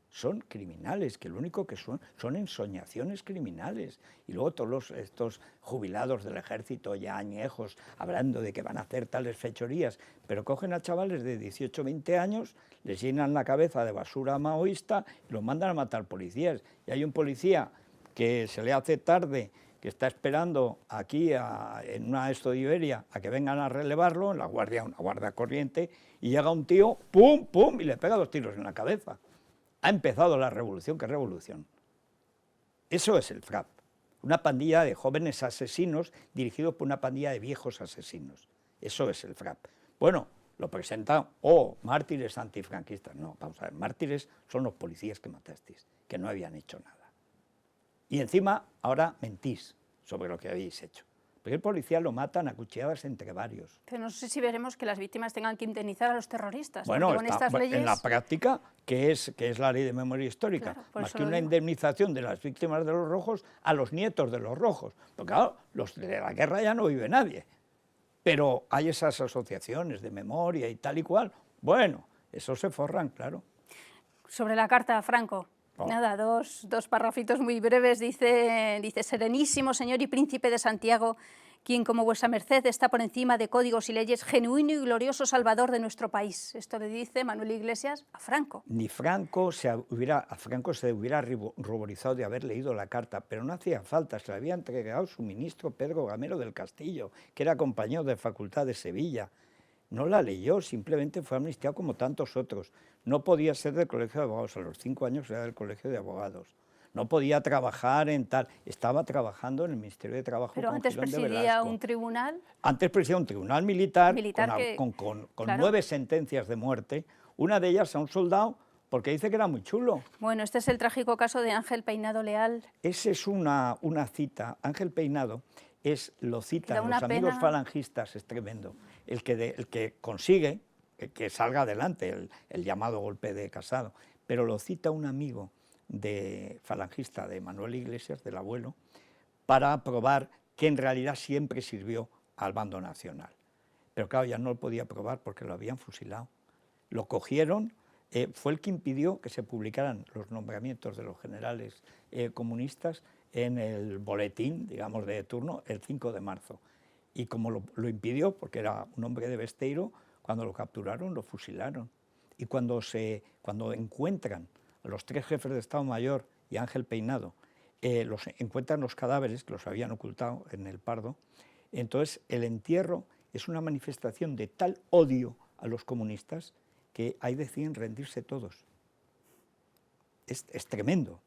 son criminales, que lo único que son ensoñaciones criminales. Y luego todos estos jubilados del ejército ya añejos, hablando de que van a hacer tales fechorías, pero cogen a chavales de 18, 20 años, les llenan la cabeza de basura maoísta y los mandan a matar policías. Y hay un policía que se le hace tarde, que está esperando aquí en una esto de Iberia a que vengan a relevarlo, en la guardia, una guardia corriente, y llega un tío, pum, pum, y le pega 2 tiros en la cabeza. Ha empezado la revolución. ¿Qué revolución? Eso es el FRAP, una pandilla de jóvenes asesinos dirigidos por una pandilla de viejos asesinos. Eso es el FRAP. Bueno, lo presentan, mártires antifranquistas. No, vamos a ver, mártires son los policías que matasteis, que no habían hecho nada. Y encima ahora mentís sobre lo que habéis hecho. Porque el policía lo matan a cuchilladas entre varios. Pero no sé si veremos que las víctimas tengan que indemnizar a los terroristas. Bueno, porque con estas leyes... en la práctica, que es la ley de memoria histórica, Claro, más que una indemnización de las víctimas de los rojos a los nietos de los rojos. Porque claro, los de la guerra ya no vive nadie. Pero hay esas asociaciones de memoria y tal y cual. Bueno, eso se forran, claro. Sobre la carta a Franco. Nada, dos parrafitos muy breves. Dice, serenísimo señor y príncipe de Santiago, quien como vuesa merced está por encima de códigos y leyes, genuino y glorioso salvador de nuestro país. Esto le dice Manuel Iglesias a Franco. A Franco se hubiera ruborizado de haber leído la carta, pero no hacía falta, se la había entregado su ministro Pedro Gamero del Castillo, que era compañero de Facultad de Sevilla. No la leyó, simplemente fue amnistiado como tantos otros. No podía ser del Colegio de Abogados, a los 5 años era del Colegio de Abogados. No podía trabajar en tal, estaba trabajando en el Ministerio de Trabajo. Pero con antes Girón de presidía Velasco. un tribunal. Antes presidía un tribunal militar con claro, 9 sentencias de muerte, una de ellas a un soldado porque dice que era muy chulo. Bueno, este es el trágico caso de Ángel Peinado Leal. Esa es una cita. Ángel Peinado lo citan los amigos falangistas, es tremendo. El que consigue que salga adelante el llamado golpe de Casado, pero lo cita un amigo falangista de Manuel Iglesias, del abuelo, para probar que en realidad siempre sirvió al bando nacional. Pero claro, ya no lo podía probar porque lo habían fusilado. Lo cogieron, fue el que impidió que se publicaran los nombramientos de los generales comunistas en el boletín, digamos, de turno, el 5 de marzo. Y como lo impidió, porque era un hombre de Besteiro, cuando lo capturaron, lo fusilaron. Y cuando encuentran a los 3 jefes de Estado Mayor y Ángel Peinado, encuentran los cadáveres que los habían ocultado en el Pardo, entonces el entierro es una manifestación de tal odio a los comunistas que ahí deciden rendirse todos. Es tremendo,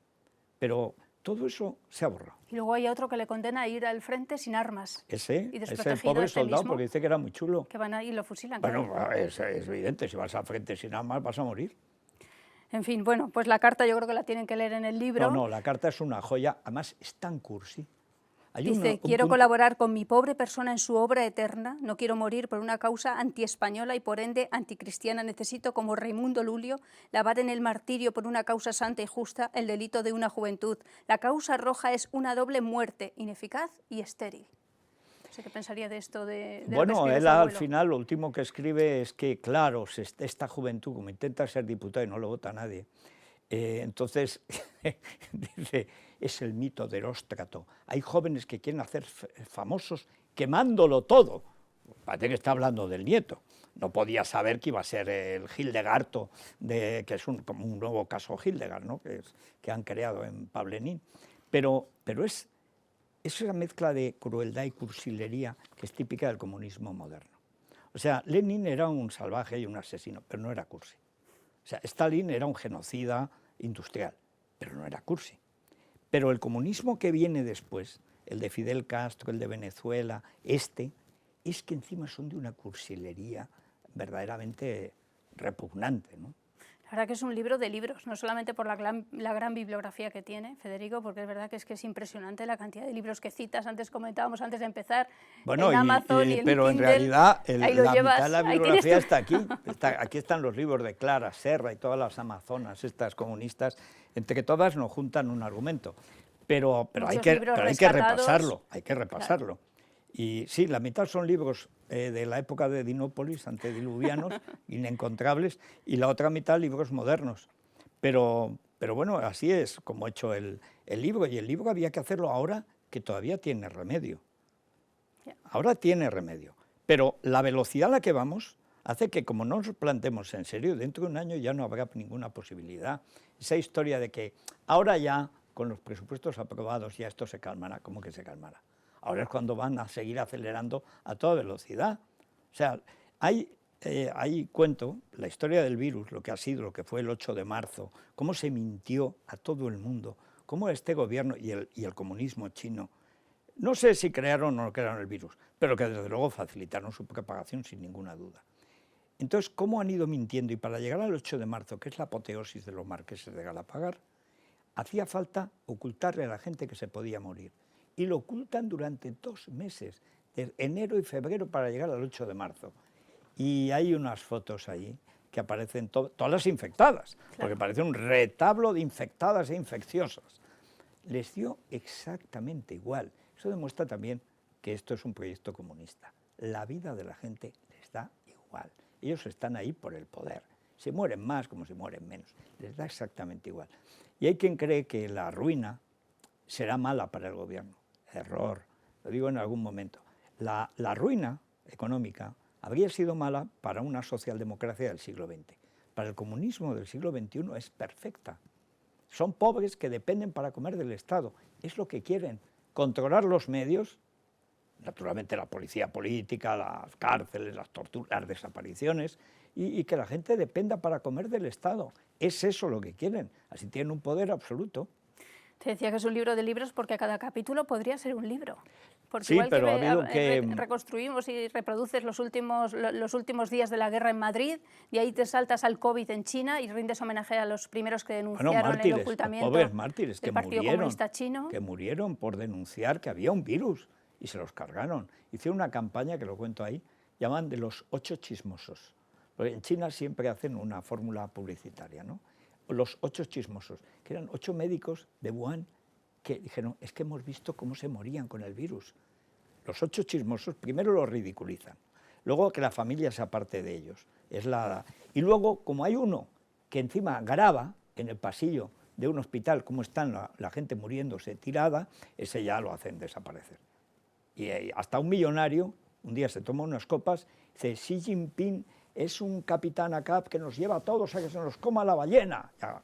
pero todo eso se ha borrado. Y luego hay otro que le condena a ir al frente sin armas. Ese pobre soldado, porque dice que era muy chulo. Que van ahí y lo fusilan. Bueno, claro. es evidente, si vas al frente sin armas vas a morir. En fin, bueno, pues la carta yo creo que la tienen que leer en el libro. No, la carta es una joya, además es tan cursi. Dice, quiero colaborar con mi pobre persona en su obra eterna, no quiero morir por una causa antiespañola y por ende anticristiana. Necesito, como Raimundo Lulio, lavar en el martirio por una causa santa y justa el delito de una juventud. La causa roja es una doble muerte, ineficaz y estéril. No sé qué pensaría de esto Bueno, él al final lo último que escribe es que, claro, esta juventud, como intenta ser diputado y no lo vota nadie, entonces, dice, es el mito del óstrato. Hay jóvenes que quieren hacer famosos quemándolo todo. Parece que está hablando del nieto. No podía saber que iba a ser el Hildegardo, que es como un nuevo caso Hildegard, ¿no? que han creado en Pablenín. Pero es esa mezcla de crueldad y cursilería que es típica del comunismo moderno. O sea, Lenin era un salvaje y un asesino, pero no era cursi. O sea, Stalin era un genocida industrial, pero no era cursi. Pero el comunismo que viene después, el de Fidel Castro, el de Venezuela, es que encima son de una cursilería verdaderamente repugnante, ¿no? La verdad que es un libro de libros, no solamente por la gran bibliografía que tiene, Federico, porque es verdad que es impresionante la cantidad de libros que citas. Antes comentábamos, antes de empezar, bueno, en Amazon y en pero Kindle, en realidad ahí lo la llevas, mitad de la bibliografía está aquí. Aquí están los libros de Clara Serra y todas las amazonas, estas comunistas, entre todas nos juntan un argumento. pero hay que repasarlo, hay que repasarlo. Claro. Y sí, la mitad son libros de la época de Dinópolis, antediluvianos, inencontrables, y la otra mitad libros modernos. Pero bueno, así es como he hecho el libro, y el libro había que hacerlo ahora que todavía tiene remedio. Ahora tiene remedio, pero la velocidad a la que vamos hace que, como no nos plantemos en serio, dentro de un año ya no habrá ninguna posibilidad. Esa historia de que ahora ya, con los presupuestos aprobados, ya esto se calmará, ¿cómo que se calmará? Ahora es cuando van a seguir acelerando a toda velocidad. O sea, ahí cuento la historia del virus, lo que ha sido, lo que fue el 8 de marzo, cómo se mintió a todo el mundo, cómo este gobierno y el comunismo chino, no sé si crearon o no crearon el virus, pero que desde luego facilitaron su propagación sin ninguna duda. Entonces, ¿cómo han ido mintiendo? Y para llegar al 8 de marzo, que es la apoteosis de los marqueses de Galapagar, hacía falta ocultarle a la gente que se podía morir. Y lo ocultan durante 2 meses, de enero y febrero, para llegar al 8 de marzo. Y hay unas fotos ahí que aparecen todas las infectadas, claro, porque parece un retablo de infectadas e infecciosas. Les dio exactamente igual. Eso demuestra también que esto es un proyecto comunista. La vida de la gente les da igual. Ellos están ahí por el poder. Se mueren más como se mueren menos. Les da exactamente igual. Y hay quien cree que la ruina será mala para el gobierno. Error. Lo digo en algún momento. La ruina económica habría sido mala para una socialdemocracia del siglo XX. Para el comunismo del siglo XXI es perfecta. Son pobres que dependen para comer del Estado. Es lo que quieren. Controlar los medios, naturalmente la policía política, las cárceles, las torturas, las desapariciones, y que la gente dependa para comer del Estado. Es eso lo que quieren. Así tienen un poder absoluto. Te decía que es un libro de libros porque cada capítulo podría ser un libro. Porque sí, igual pero que reconstruimos y reproduces los últimos días de la guerra en Madrid, y ahí te saltas al COVID en China y rindes homenaje a los primeros que denunciaron el ocultamiento pobres mártires del Partido Comunista Chino. Que murieron por denunciar que había un virus y se los cargaron. Hicieron una campaña, que lo cuento ahí, llaman de los 8 chismosos. Porque en China siempre hacen una fórmula publicitaria, ¿no? Los 8 chismosos, que eran 8 médicos de Wuhan que dijeron, es que hemos visto cómo se morían con el virus. Los 8 chismosos primero los ridiculizan, luego que la familia se aparte de ellos. Y luego, como hay uno que encima graba en el pasillo de un hospital cómo están la gente muriéndose tirada, ese ya lo hacen desaparecer. Y hasta un millonario, un día se toma unas copas, dice, Xi Jinping es un capitán ACAP que nos lleva a todos a que se nos coma la ballena. Ya,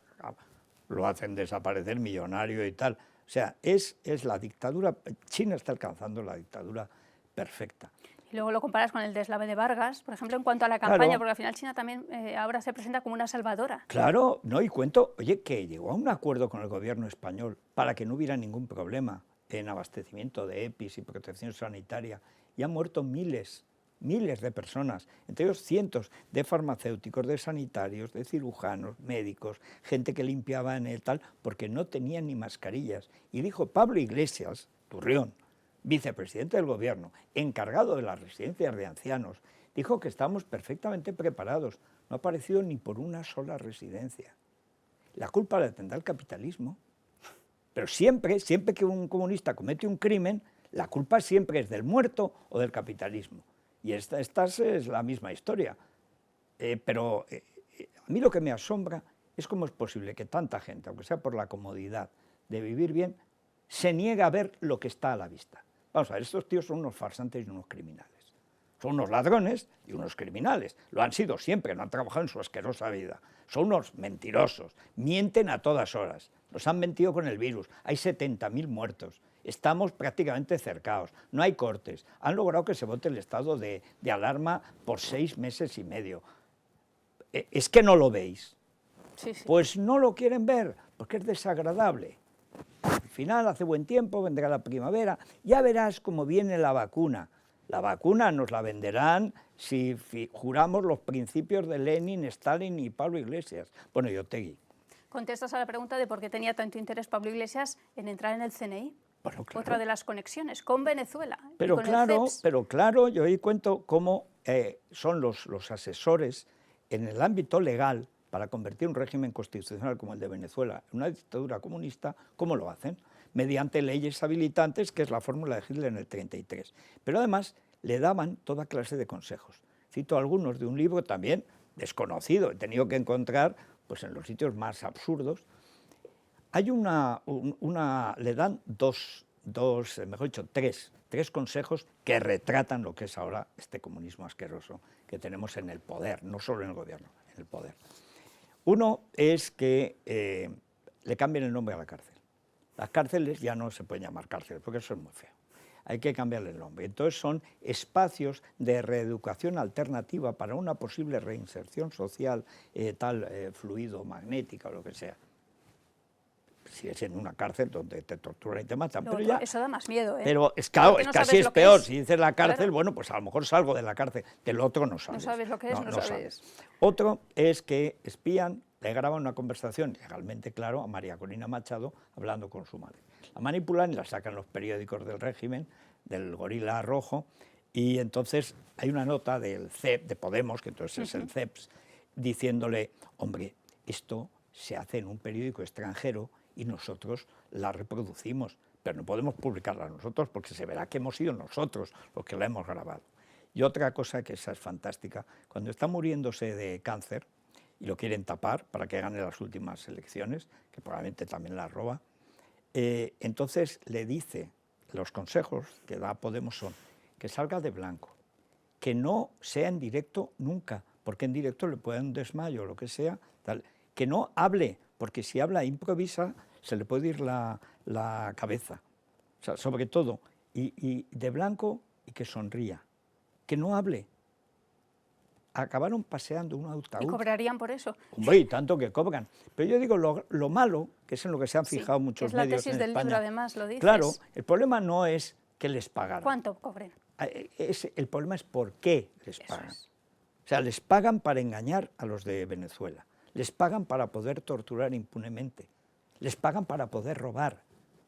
lo hacen desaparecer, millonario y tal. O sea, es la dictadura, China está alcanzando la dictadura perfecta. Y luego lo comparas con el deslave de Vargas, por ejemplo, en cuanto a la campaña, claro, porque al final China también ahora se presenta como una salvadora. Claro, no, y cuento, oye, que llegó a un acuerdo con el gobierno español para que no hubiera ningún problema en abastecimiento de EPIs y protección sanitaria, y han muerto miles de personas, entre ellos cientos de farmacéuticos, de sanitarios, de cirujanos, médicos, gente que limpiaba en el tal, porque no tenían ni mascarillas. Y dijo Pablo Iglesias, Turrión, vicepresidente del gobierno, encargado de las residencias de ancianos, dijo que estamos perfectamente preparados. No ha aparecido ni por una sola residencia. La culpa la tendrá el capitalismo. Pero siempre que un comunista comete un crimen, la culpa siempre es del muerto o del capitalismo. Y esta es la misma historia. Pero a mí lo que me asombra es cómo es posible que tanta gente, aunque sea por la comodidad de vivir bien, se niegue a ver lo que está a la vista. Vamos a ver, estos tíos son unos farsantes y unos criminales. Son unos ladrones y unos criminales. Lo han sido siempre, no han trabajado en su asquerosa vida. Son unos mentirosos, mienten a todas horas. Nos han mentido con el virus, hay 70.000 muertos. Estamos prácticamente cercados, no hay cortes. Han logrado que se vote el estado de alarma por 6 meses y medio. ¿Es que no lo veis? Sí, sí. Pues no lo quieren ver, porque es desagradable. Al final hace buen tiempo, vendrá la primavera, ya verás cómo viene la vacuna. La vacuna nos la venderán si juramos los principios de Lenin, Stalin y Pablo Iglesias. Bueno, y Otegi. ¿Contestas a la pregunta de por qué tenía tanto interés Pablo Iglesias en entrar en el CNI? Bueno, claro. Otra de las conexiones con Venezuela. Pero, y con claro, el CEPS. pero claro, yo ahí cuento cómo son los asesores en el ámbito legal para convertir un régimen constitucional como el de Venezuela en una dictadura comunista, ¿cómo lo hacen? Mediante leyes habilitantes, que es la fórmula de Hitler en el 33. Pero además le daban toda clase de consejos. Cito algunos de un libro también desconocido, he tenido que encontrar pues, en los sitios más absurdos. Hay le dan mejor dicho, tres consejos que retratan lo que es ahora este comunismo asqueroso que tenemos en el poder, no solo en el gobierno, en el poder. Uno es que le cambien el nombre a la cárcel. Las cárceles ya no se pueden llamar cárceles, porque eso es muy feo. Hay que cambiarle el nombre. Entonces son espacios de reeducación alternativa para una posible reinserción social, fluido, magnética o lo que sea. Si es en una cárcel donde te torturan y te matan. Pero ya, eso da más miedo, ¿eh? Pero claro, no casi es peor. Si dices la cárcel, claro. Bueno, pues a lo mejor salgo de la cárcel. Del otro no sabes. No sabes lo que es, no sabes. Otro es que espían, le graban una conversación, legalmente claro, a María Corina Machado, hablando con su madre. La manipulan y la sacan los periódicos del régimen, del Gorila Rojo, y entonces hay una nota del CEP, de Podemos, que entonces es el CEPS, diciéndole, hombre, esto se hace en un periódico extranjero y nosotros la reproducimos, pero no podemos publicarla nosotros porque se verá que hemos sido nosotros los que la hemos grabado. Y otra cosa que esa es fantástica, cuando está muriéndose de cáncer y lo quieren tapar para que gane las últimas elecciones, que probablemente también las roba, entonces le dice, los consejos que da Podemos son que salga de blanco, que no sea en directo nunca, porque en directo le puede dar un desmayo o lo que sea, tal, que no hable, porque si habla e improvisa se le puede ir la cabeza, o sea, sobre todo, y de blanco y que sonría, que no hable. Acabaron paseando un ataúd. ¿Y cobrarían por eso? Hombre, y tanto que cobran. Pero yo digo, lo malo, que es en lo que se han fijado muchos medios en España. Es la tesis del libro, además, lo dices. Claro, el problema no es que les pagaran. ¿Cuánto cobren? El problema es por qué les pagan. O sea, les pagan para engañar a los de Venezuela. Les pagan para poder torturar impunemente. Les pagan para poder robar.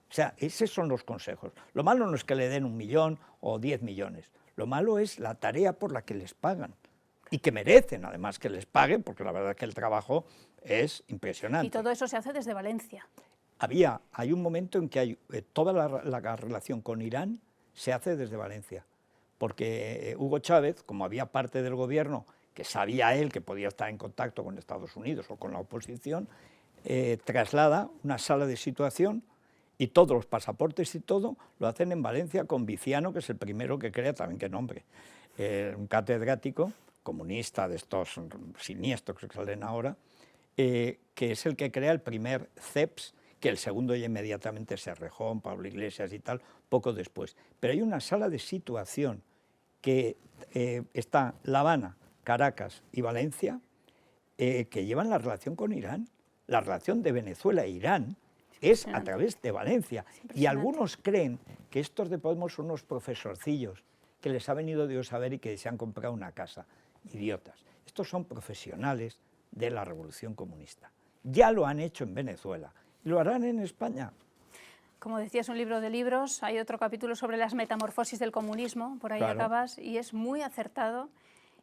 O sea, esos son los consejos. Lo malo no es que le den 1 millón o 10 millones. Lo malo es la tarea por la que les pagan. Y que merecen, además, que les paguen, porque la verdad es que el trabajo es impresionante. Y todo eso se hace desde Valencia. Hay un momento en que hay toda la relación con Irán se hace desde Valencia, porque Hugo Chávez, como había parte del gobierno que sabía él que podía estar en contacto con Estados Unidos o con la oposición, traslada una sala de situación y todos los pasaportes y todo lo hacen en Valencia con Viciano, que es el primero que crea, también qué nombre, un catedrático comunista de estos siniestros que salen ahora, que es el que crea el primer CEPS, que el segundo ya inmediatamente es Errejón, Pablo Iglesias y tal, poco después. Pero hay una sala de situación que está La Habana, Caracas y Valencia, que llevan la relación con Irán. La relación de Venezuela e Irán es a través de Valencia. Y algunos creen que estos de Podemos son unos profesorcillos que les ha venido Dios a ver y que se han comprado una casa. Idiotas. Estos son profesionales de la revolución comunista. Ya lo han hecho en Venezuela y lo harán en España. Como decías, un libro de libros, hay otro capítulo sobre las metamorfosis del comunismo, por ahí claro. Acabas, y es muy acertado.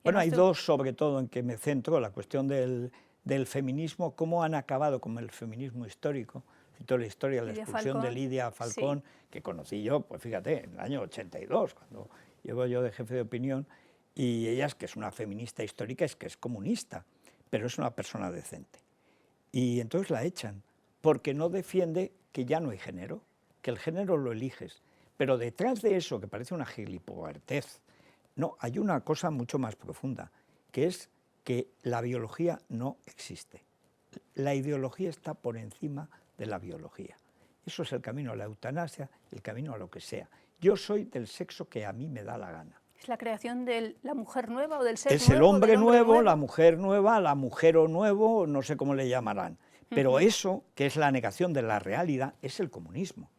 Bueno, hay dos sobre todo en que me centro, la cuestión del feminismo, cómo han acabado con el feminismo histórico. Cito la historia de la expulsión de Lidia Falcón, que conocí yo, pues fíjate, en el año 82, cuando llego yo de jefe de opinión, y ella, que es una feminista histórica, es que es comunista, pero es una persona decente. Y entonces la echan, porque no defiende que ya no hay género, que el género lo eliges. Pero detrás de eso, que parece una gilipoartez, no, hay una cosa mucho más profunda, que es que la biología no existe. La ideología está por encima de la biología. Eso es el camino a la eutanasia, el camino a lo que sea. Yo soy del sexo que a mí me da la gana. ¿Es la creación de la mujer nueva o del ser nuevo? Es el hombre nuevo, la mujer nueva, la mujero nuevo, no sé cómo le llamarán. Pero eso, que es la negación de la realidad, es el comunismo.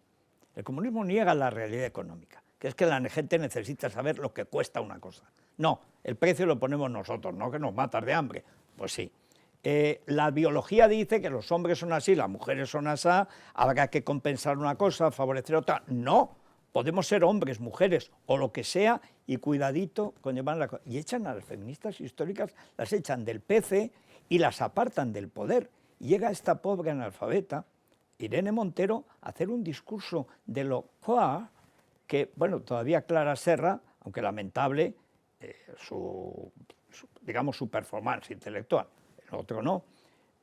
El comunismo niega la realidad económica, que es que la gente necesita saber lo que cuesta una cosa. No, el precio lo ponemos nosotros, no que nos matas de hambre. Pues sí. La biología dice que los hombres son así, las mujeres son así, habrá que compensar una cosa, favorecer otra. No, podemos ser hombres, mujeres o lo que sea y cuidadito con llevar la cosa. Y echan a las feministas históricas, las echan del PC y las apartan del poder. Y llega esta pobre analfabeta, Irene Montero, a hacer un discurso de lo queer, que, bueno, todavía Clara Serra, aunque lamentable, digamos, su performance intelectual, el otro no,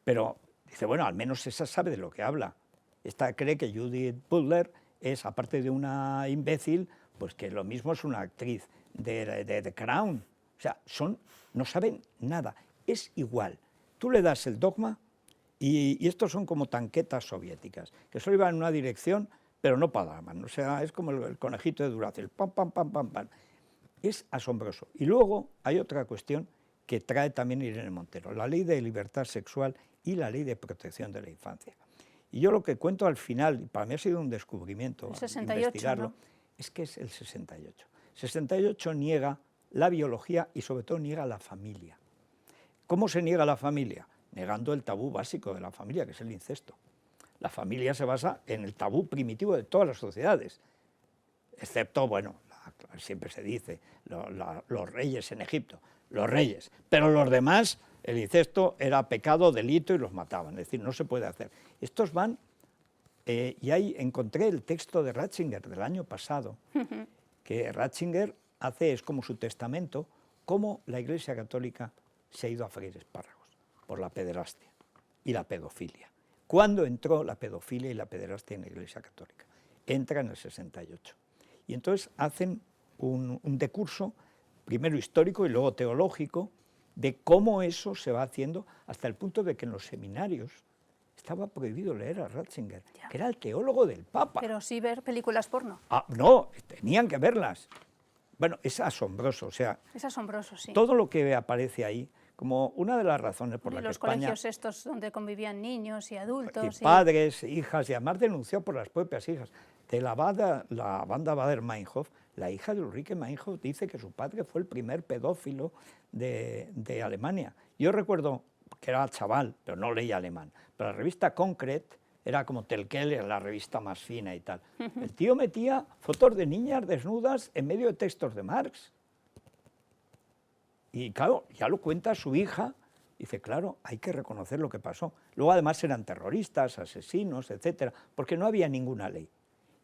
pero dice, bueno, al menos esa sabe de lo que habla. Esta cree que Judith Butler es, aparte de una imbécil, pues que lo mismo es una actriz de The Crown. O sea, no saben nada, es igual. Tú le das el dogma y estos son como tanquetas soviéticas, que solo iban en una dirección, pero no paraban. O sea, es como el conejito de Duracell, pam, pam, pam, pam, pam. Es asombroso. Y luego hay otra cuestión que trae también Irene Montero, la ley de libertad sexual y la ley de protección de la infancia. Y yo lo que cuento al final, y para mí ha sido un descubrimiento, el 68, investigarlo, ¿no? es que es el 68. 68 niega la biología y sobre todo niega la familia. ¿Cómo se niega la familia? Negando el tabú básico de la familia, que es el incesto. La familia se basa en el tabú primitivo de todas las sociedades, excepto, bueno, siempre se dice, los reyes en Egipto, los reyes, pero los demás, el incesto era pecado, delito y los mataban, es decir, no se puede hacer. Estos van, y ahí encontré el texto de Ratzinger del año pasado, que Ratzinger es como su testamento, cómo la Iglesia Católica se ha ido a freír espárragos por la pederastia y la pedofilia. ¿Cuándo entró la pedofilia y la pederastia en la Iglesia Católica? Entra en el 68. Y entonces hacen un decurso, primero histórico y luego teológico, de cómo eso se va haciendo hasta el punto de que en los seminarios estaba prohibido leer a Ratzinger, que era el teólogo del Papa. Pero sí ver películas porno. No, tenían que verlas. Bueno, es asombroso, o sea... Es asombroso, sí. Todo lo que aparece ahí, como una de las razones por las que España... Los colegios estos donde convivían niños y adultos... Y padres, hijas, y además denunció por las propias hijas. De la banda Baader-Meinhof, la hija de Ulrike Meinhof dice que su padre fue el primer pedófilo de Alemania. Yo recuerdo que era chaval, pero no leía alemán, pero la revista Concret era como Telquel, la revista más fina y tal. El tío metía fotos de niñas desnudas en medio de textos de Marx. Y claro, ya lo cuenta su hija, dice, claro, hay que reconocer lo que pasó. Luego además eran terroristas, asesinos, etcétera, porque no había ninguna ley.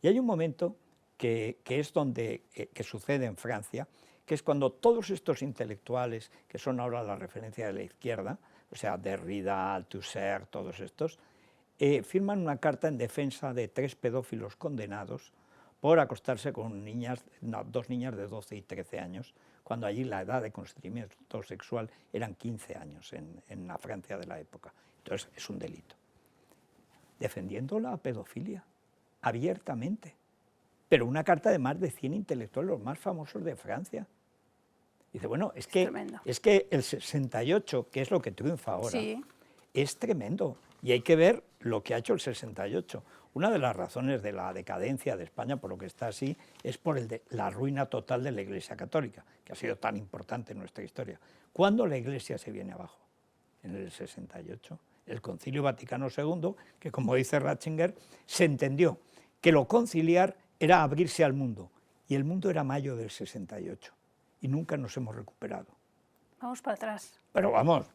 Y hay un momento que es donde que sucede en Francia, que es cuando todos estos intelectuales, que son ahora la referencia de la izquierda, o sea, Derrida, Althusser, todos estos, firman una carta en defensa de 3 pedófilos condenados por acostarse con dos niñas de 12 y 13 años, cuando allí la edad de consentimiento sexual eran 15 años en la Francia de la época. Entonces es un delito. Defendiendo la pedofilia, abiertamente. Pero una carta de más de 100 intelectuales, los más famosos de Francia. Dice, bueno, es que el 68, que es lo que triunfa ahora, sí, es tremendo. Y hay que ver lo que ha hecho el 68. Una de las razones de la decadencia de España, por lo que está así, es por la ruina total de la Iglesia Católica, que ha sido tan importante en nuestra historia. ¿Cuándo la Iglesia se viene abajo? En el 68. El Concilio Vaticano II, que como dice Ratzinger, se entendió que lo conciliar era abrirse al mundo, y el mundo era mayo del 68, y nunca nos hemos recuperado. Vamos para atrás. Pero vamos,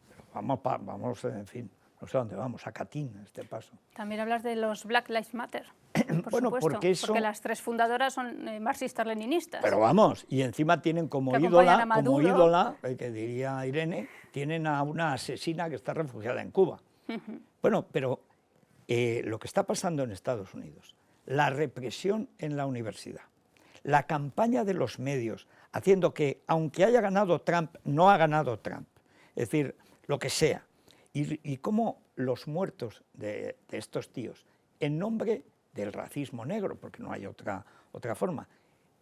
en fin, no sé dónde vamos, a Catín, a este paso. También hablas de los Black Lives Matter, por bueno, supuesto, porque las 3 fundadoras son marxistas-leninistas. Pero vamos, y encima tienen como ídola, que diría Irene, tienen a una asesina que está refugiada en Cuba. Bueno, pero lo que está pasando en Estados Unidos, la represión en la universidad, la campaña de los medios, haciendo que, aunque haya ganado Trump, no ha ganado Trump, es decir, lo que sea, y cómo los muertos de estos tíos, en nombre del racismo negro, porque no hay otra forma,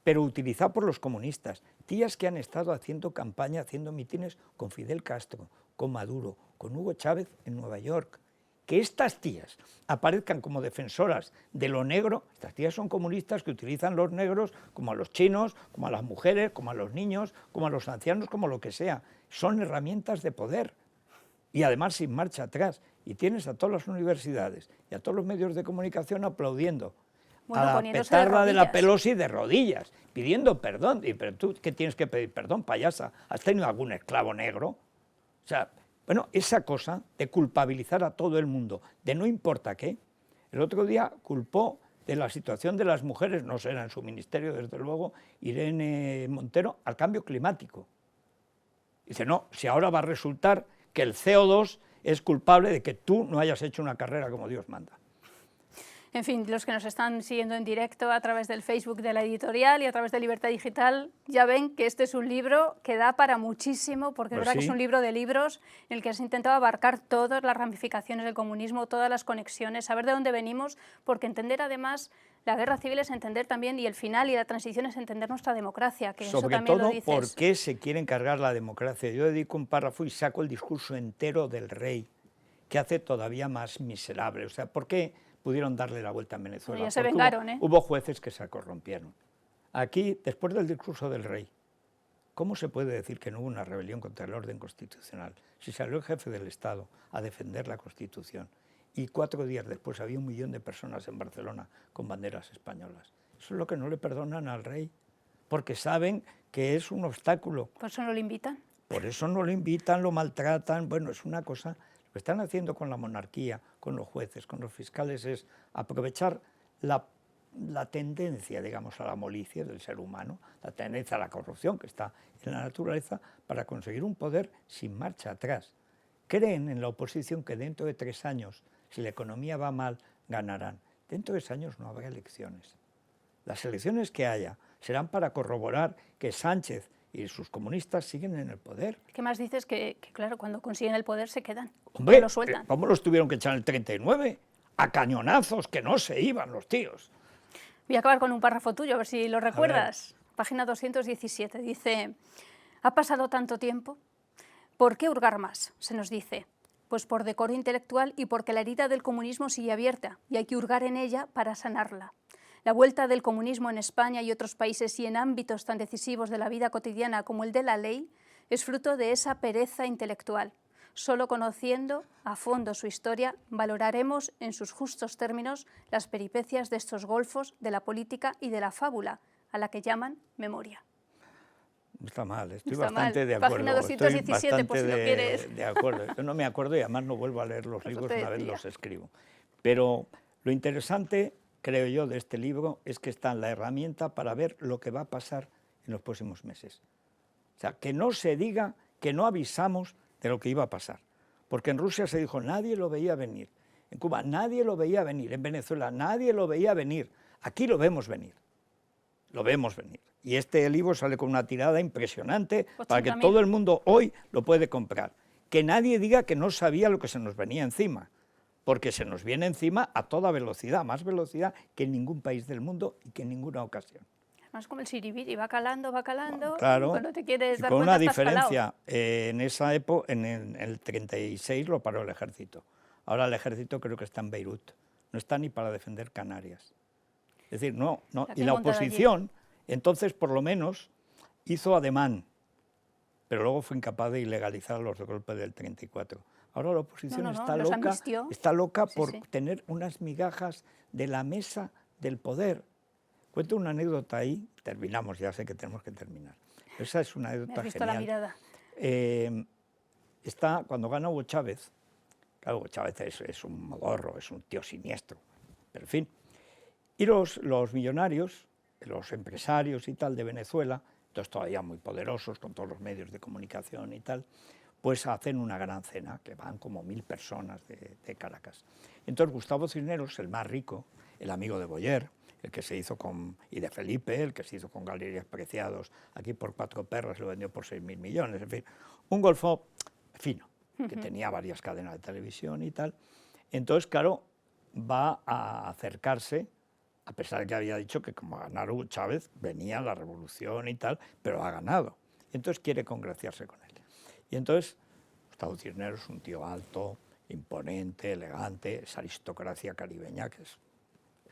pero utilizado por los comunistas, tías que han estado haciendo campaña, haciendo mítines con Fidel Castro, con Maduro, con Hugo Chávez en Nueva York. Que estas tías aparezcan como defensoras de lo negro, estas tías son comunistas que utilizan los negros como a los chinos, como a las mujeres, como a los niños, como a los ancianos, como lo que sea. Son herramientas de poder y además sin marcha atrás. Y tienes a todas las universidades y a todos los medios de comunicación aplaudiendo a la petarda de la Pelosi de rodillas, pidiendo perdón. Y, pero tú, ¿qué tienes que pedir perdón, payasa? ¿Has tenido algún esclavo negro? O sea, Bueno, esa cosa de culpabilizar a todo el mundo, de no importa qué. El otro día culpó de la situación de las mujeres, no será en su ministerio, desde luego, Irene Montero, al cambio climático. Dice, no, si ahora va a resultar que el CO2 es culpable de que tú no hayas hecho una carrera como Dios manda. En fin, los que nos están siguiendo en directo a través del Facebook de la editorial y a través de Libertad Digital, ya ven que este es un libro que da para muchísimo, porque es verdad que es un libro de libros en el que se intentado abarcar todas las ramificaciones del comunismo, todas las conexiones, saber de dónde venimos, porque entender además la guerra civil es entender también, y el final y la transición es entender nuestra democracia, que sobre eso también todo lo dices. por qué se quiere encargar la democracia. Yo dedico un párrafo y saco el discurso entero del rey, que hace todavía más miserable. O sea, ¿por qué pudieron darle la vuelta en Venezuela? Ya se vengaron, hubo jueces que se corrompieron. Aquí, después del discurso del rey, ¿cómo se puede decir que no hubo una rebelión contra el orden constitucional? Si salió el jefe del Estado a defender la Constitución y 4 días después había 1 millón de personas en Barcelona con banderas españolas. Eso es lo que no le perdonan al rey, porque saben que es un obstáculo. ¿Por eso no lo invitan? Por eso no lo invitan, lo maltratan. Bueno, es una cosa. Lo que están haciendo con la monarquía, con los jueces, con los fiscales, es aprovechar la tendencia, digamos, a la molicie del ser humano, la tendencia a la corrupción que está en la naturaleza, para conseguir un poder sin marcha atrás. Creen en la oposición que dentro de 3 años, si la economía va mal, ganarán. Dentro de 3 años no habrá elecciones. Las elecciones que haya serán para corroborar que Sánchez y sus comunistas siguen en el poder. ¿Qué más dices? Que claro, cuando consiguen el poder se quedan. Hombre, lo sueltan. ¿cómo los tuvieron que echar en el 39? A cañonazos, que no se iban los tíos. Voy a acabar con un párrafo tuyo, a ver si lo recuerdas. Página 217, dice, ¿ha pasado tanto tiempo? ¿Por qué hurgar más? Se nos dice. Pues por decoro intelectual y porque la herida del comunismo sigue abierta y hay que hurgar en ella para sanarla. La vuelta del comunismo en España y otros países y en ámbitos tan decisivos de la vida cotidiana como el de la ley es fruto de esa pereza intelectual. Solo conociendo a fondo su historia valoraremos en sus justos términos las peripecias de estos golfos de la política y de la fábula, a la que llaman memoria. No está mal, estoy bastante de acuerdo. Página 217, por si lo quieres. De acuerdo. Yo no me acuerdo y además no vuelvo a leer los libros una vez los escribo. Pero lo interesante, creo yo, de este libro es que está en la herramienta para ver lo que va a pasar en los próximos meses. O sea, que no se diga que no avisamos de lo que iba a pasar. Porque en Rusia se dijo, nadie lo veía venir. En Cuba nadie lo veía venir. En Venezuela nadie lo veía venir. Aquí lo vemos venir. Lo vemos venir. Y este libro sale con una tirada impresionante para que todo el mundo hoy lo puede comprar. Que nadie diga que no sabía lo que se nos venía encima, porque se nos viene encima a toda velocidad, más velocidad que en ningún país del mundo y que en ninguna ocasión. Además, como el siribiri, va calando, claro, y cuando te quieres dar con cuenta una diferencia. Calado. En esa época, en el 36 lo paró el ejército. Ahora el ejército creo que está en Beirut. No está ni para defender Canarias. Es decir, no. Y la oposición, entonces, por lo menos, hizo ademán, pero luego fue incapaz de ilegalizar los golpes del 34. Ahora la oposición está loca por tener unas migajas de la mesa del poder. Cuento una anécdota ahí, terminamos, ya sé que tenemos que terminar. Esa es una anécdota genial. La mirada. Cuando gana Hugo Chávez, claro, Hugo Chávez es un modorro, es un tío siniestro, pero en fin. Y los millonarios, los empresarios y tal de Venezuela, entonces todavía muy poderosos con todos los medios de comunicación y tal, pues hacen una gran cena, que van como 1000 personas de Caracas. Entonces Gustavo Cisneros, el más rico, el amigo de Boyer, el que se hizo y de Felipe, el que se hizo con Galerías Preciados, aquí por 4 perras lo vendió por 6.000 millones, en fin, un golfo fino, que tenía varias cadenas de televisión y tal. Entonces, claro, va a acercarse, a pesar de que había dicho que como ganara Hugo Chávez, venía la revolución y tal, pero ha ganado. Entonces quiere congraciarse con él. Y entonces, Gustavo Cisneros es un tío alto, imponente, elegante, esa aristocracia caribeña que es.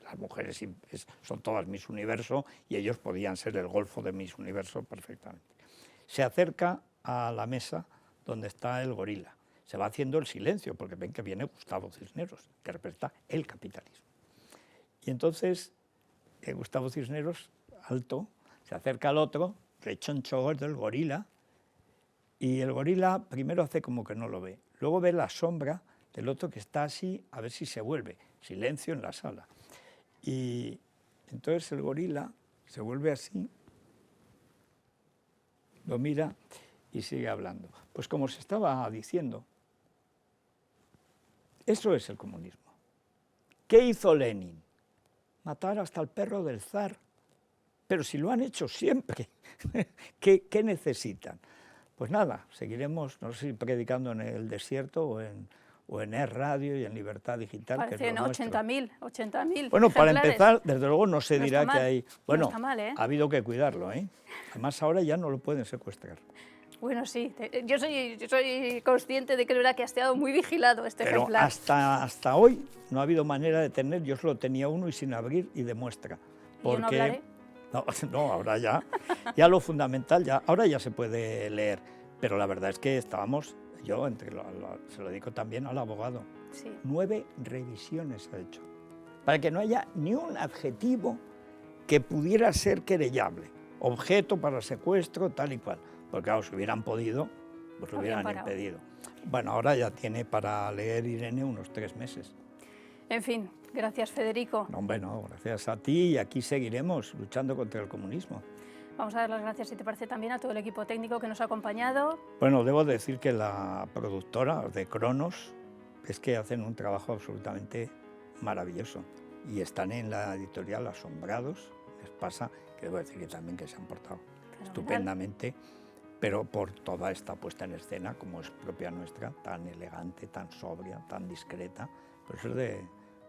Las mujeres son todas Miss Universo y ellos podían ser el golfo de Miss Universo perfectamente. Se acerca a la mesa donde está el gorila. Se va haciendo el silencio porque ven que viene Gustavo Cisneros, que representa el capitalismo. Y entonces Gustavo Cisneros, alto, se acerca al otro, rechoncho gordo, el gorila, y el gorila primero hace como que no lo ve, luego ve la sombra del otro que está así, a ver si se vuelve. Silencio en la sala. Y entonces el gorila se vuelve así, lo mira y sigue hablando. Pues como se estaba diciendo, eso es el comunismo. ¿Qué hizo Lenin? Matar hasta el perro del zar. Pero si lo han hecho siempre, ¿qué necesitan? Pues nada, seguiremos, no sé si predicando en el desierto o en Radio y en Libertad Digital. Parecen 80.000 Bueno, para ejemplares. empezar, desde luego no se dirá que hay... Bueno, no está mal, ¿eh? Ha habido que cuidarlo, ¿eh? Además ahora ya no lo pueden secuestrar. Bueno, sí, yo soy consciente de que es verdad que ha estado muy vigilado este Pero ejemplar. hasta hoy no ha habido manera de tener, yo solo tenía uno y sin abrir y de muestra. Yo no hablaré. No, ahora ya lo fundamental, ahora ya se puede leer, pero la verdad es que estábamos, yo se lo digo también al abogado, Sí. 9 revisiones ha hecho, para que no haya ni un adjetivo que pudiera ser querellable, objeto para secuestro, tal y cual, porque claro, si hubieran podido, pues lo hubieran impedido. Bueno, ahora ya tiene para leer Irene unos 3 meses. En fin, gracias Federico. No, hombre, no, gracias a ti y aquí seguiremos luchando contra el comunismo. Vamos a dar las gracias, si te parece, también a todo el equipo técnico que nos ha acompañado. Bueno, debo decir que la productora de Cronos es que hacen un trabajo absolutamente maravilloso y están en la editorial asombrados, les pasa, que debo decir que también que se han portado estupendamente, pero por toda esta puesta en escena, como es propia nuestra, tan elegante, tan sobria, tan discreta, pues es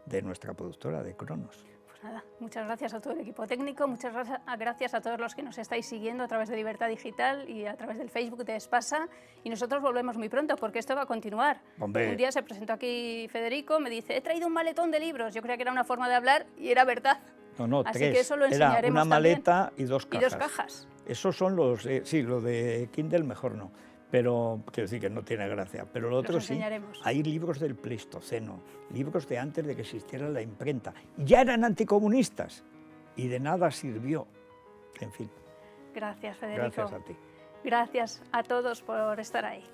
de nuestra productora, de Cronos. Pues nada, muchas gracias a todo el equipo técnico, muchas gracias a todos los que nos estáis siguiendo a través de Libertad Digital y a través del Facebook de Espasa, y nosotros volvemos muy pronto porque esto va a continuar. Hombre. Un día se presentó aquí Federico, me dice, he traído un maletón de libros, yo creía que era una forma de hablar y era verdad. No, así 3. que eso lo enseñaremos Era una maleta y 2 cajas. Y 2 cajas. Esos son los, sí, lo de Kindle mejor no, pero quiero decir que no tiene gracia. Pero lo otro sí, hay libros del Pleistoceno, libros de antes de que existiera la imprenta. Ya eran anticomunistas y de nada sirvió. En fin. Gracias, Federico. Gracias a ti. Gracias a todos por estar ahí.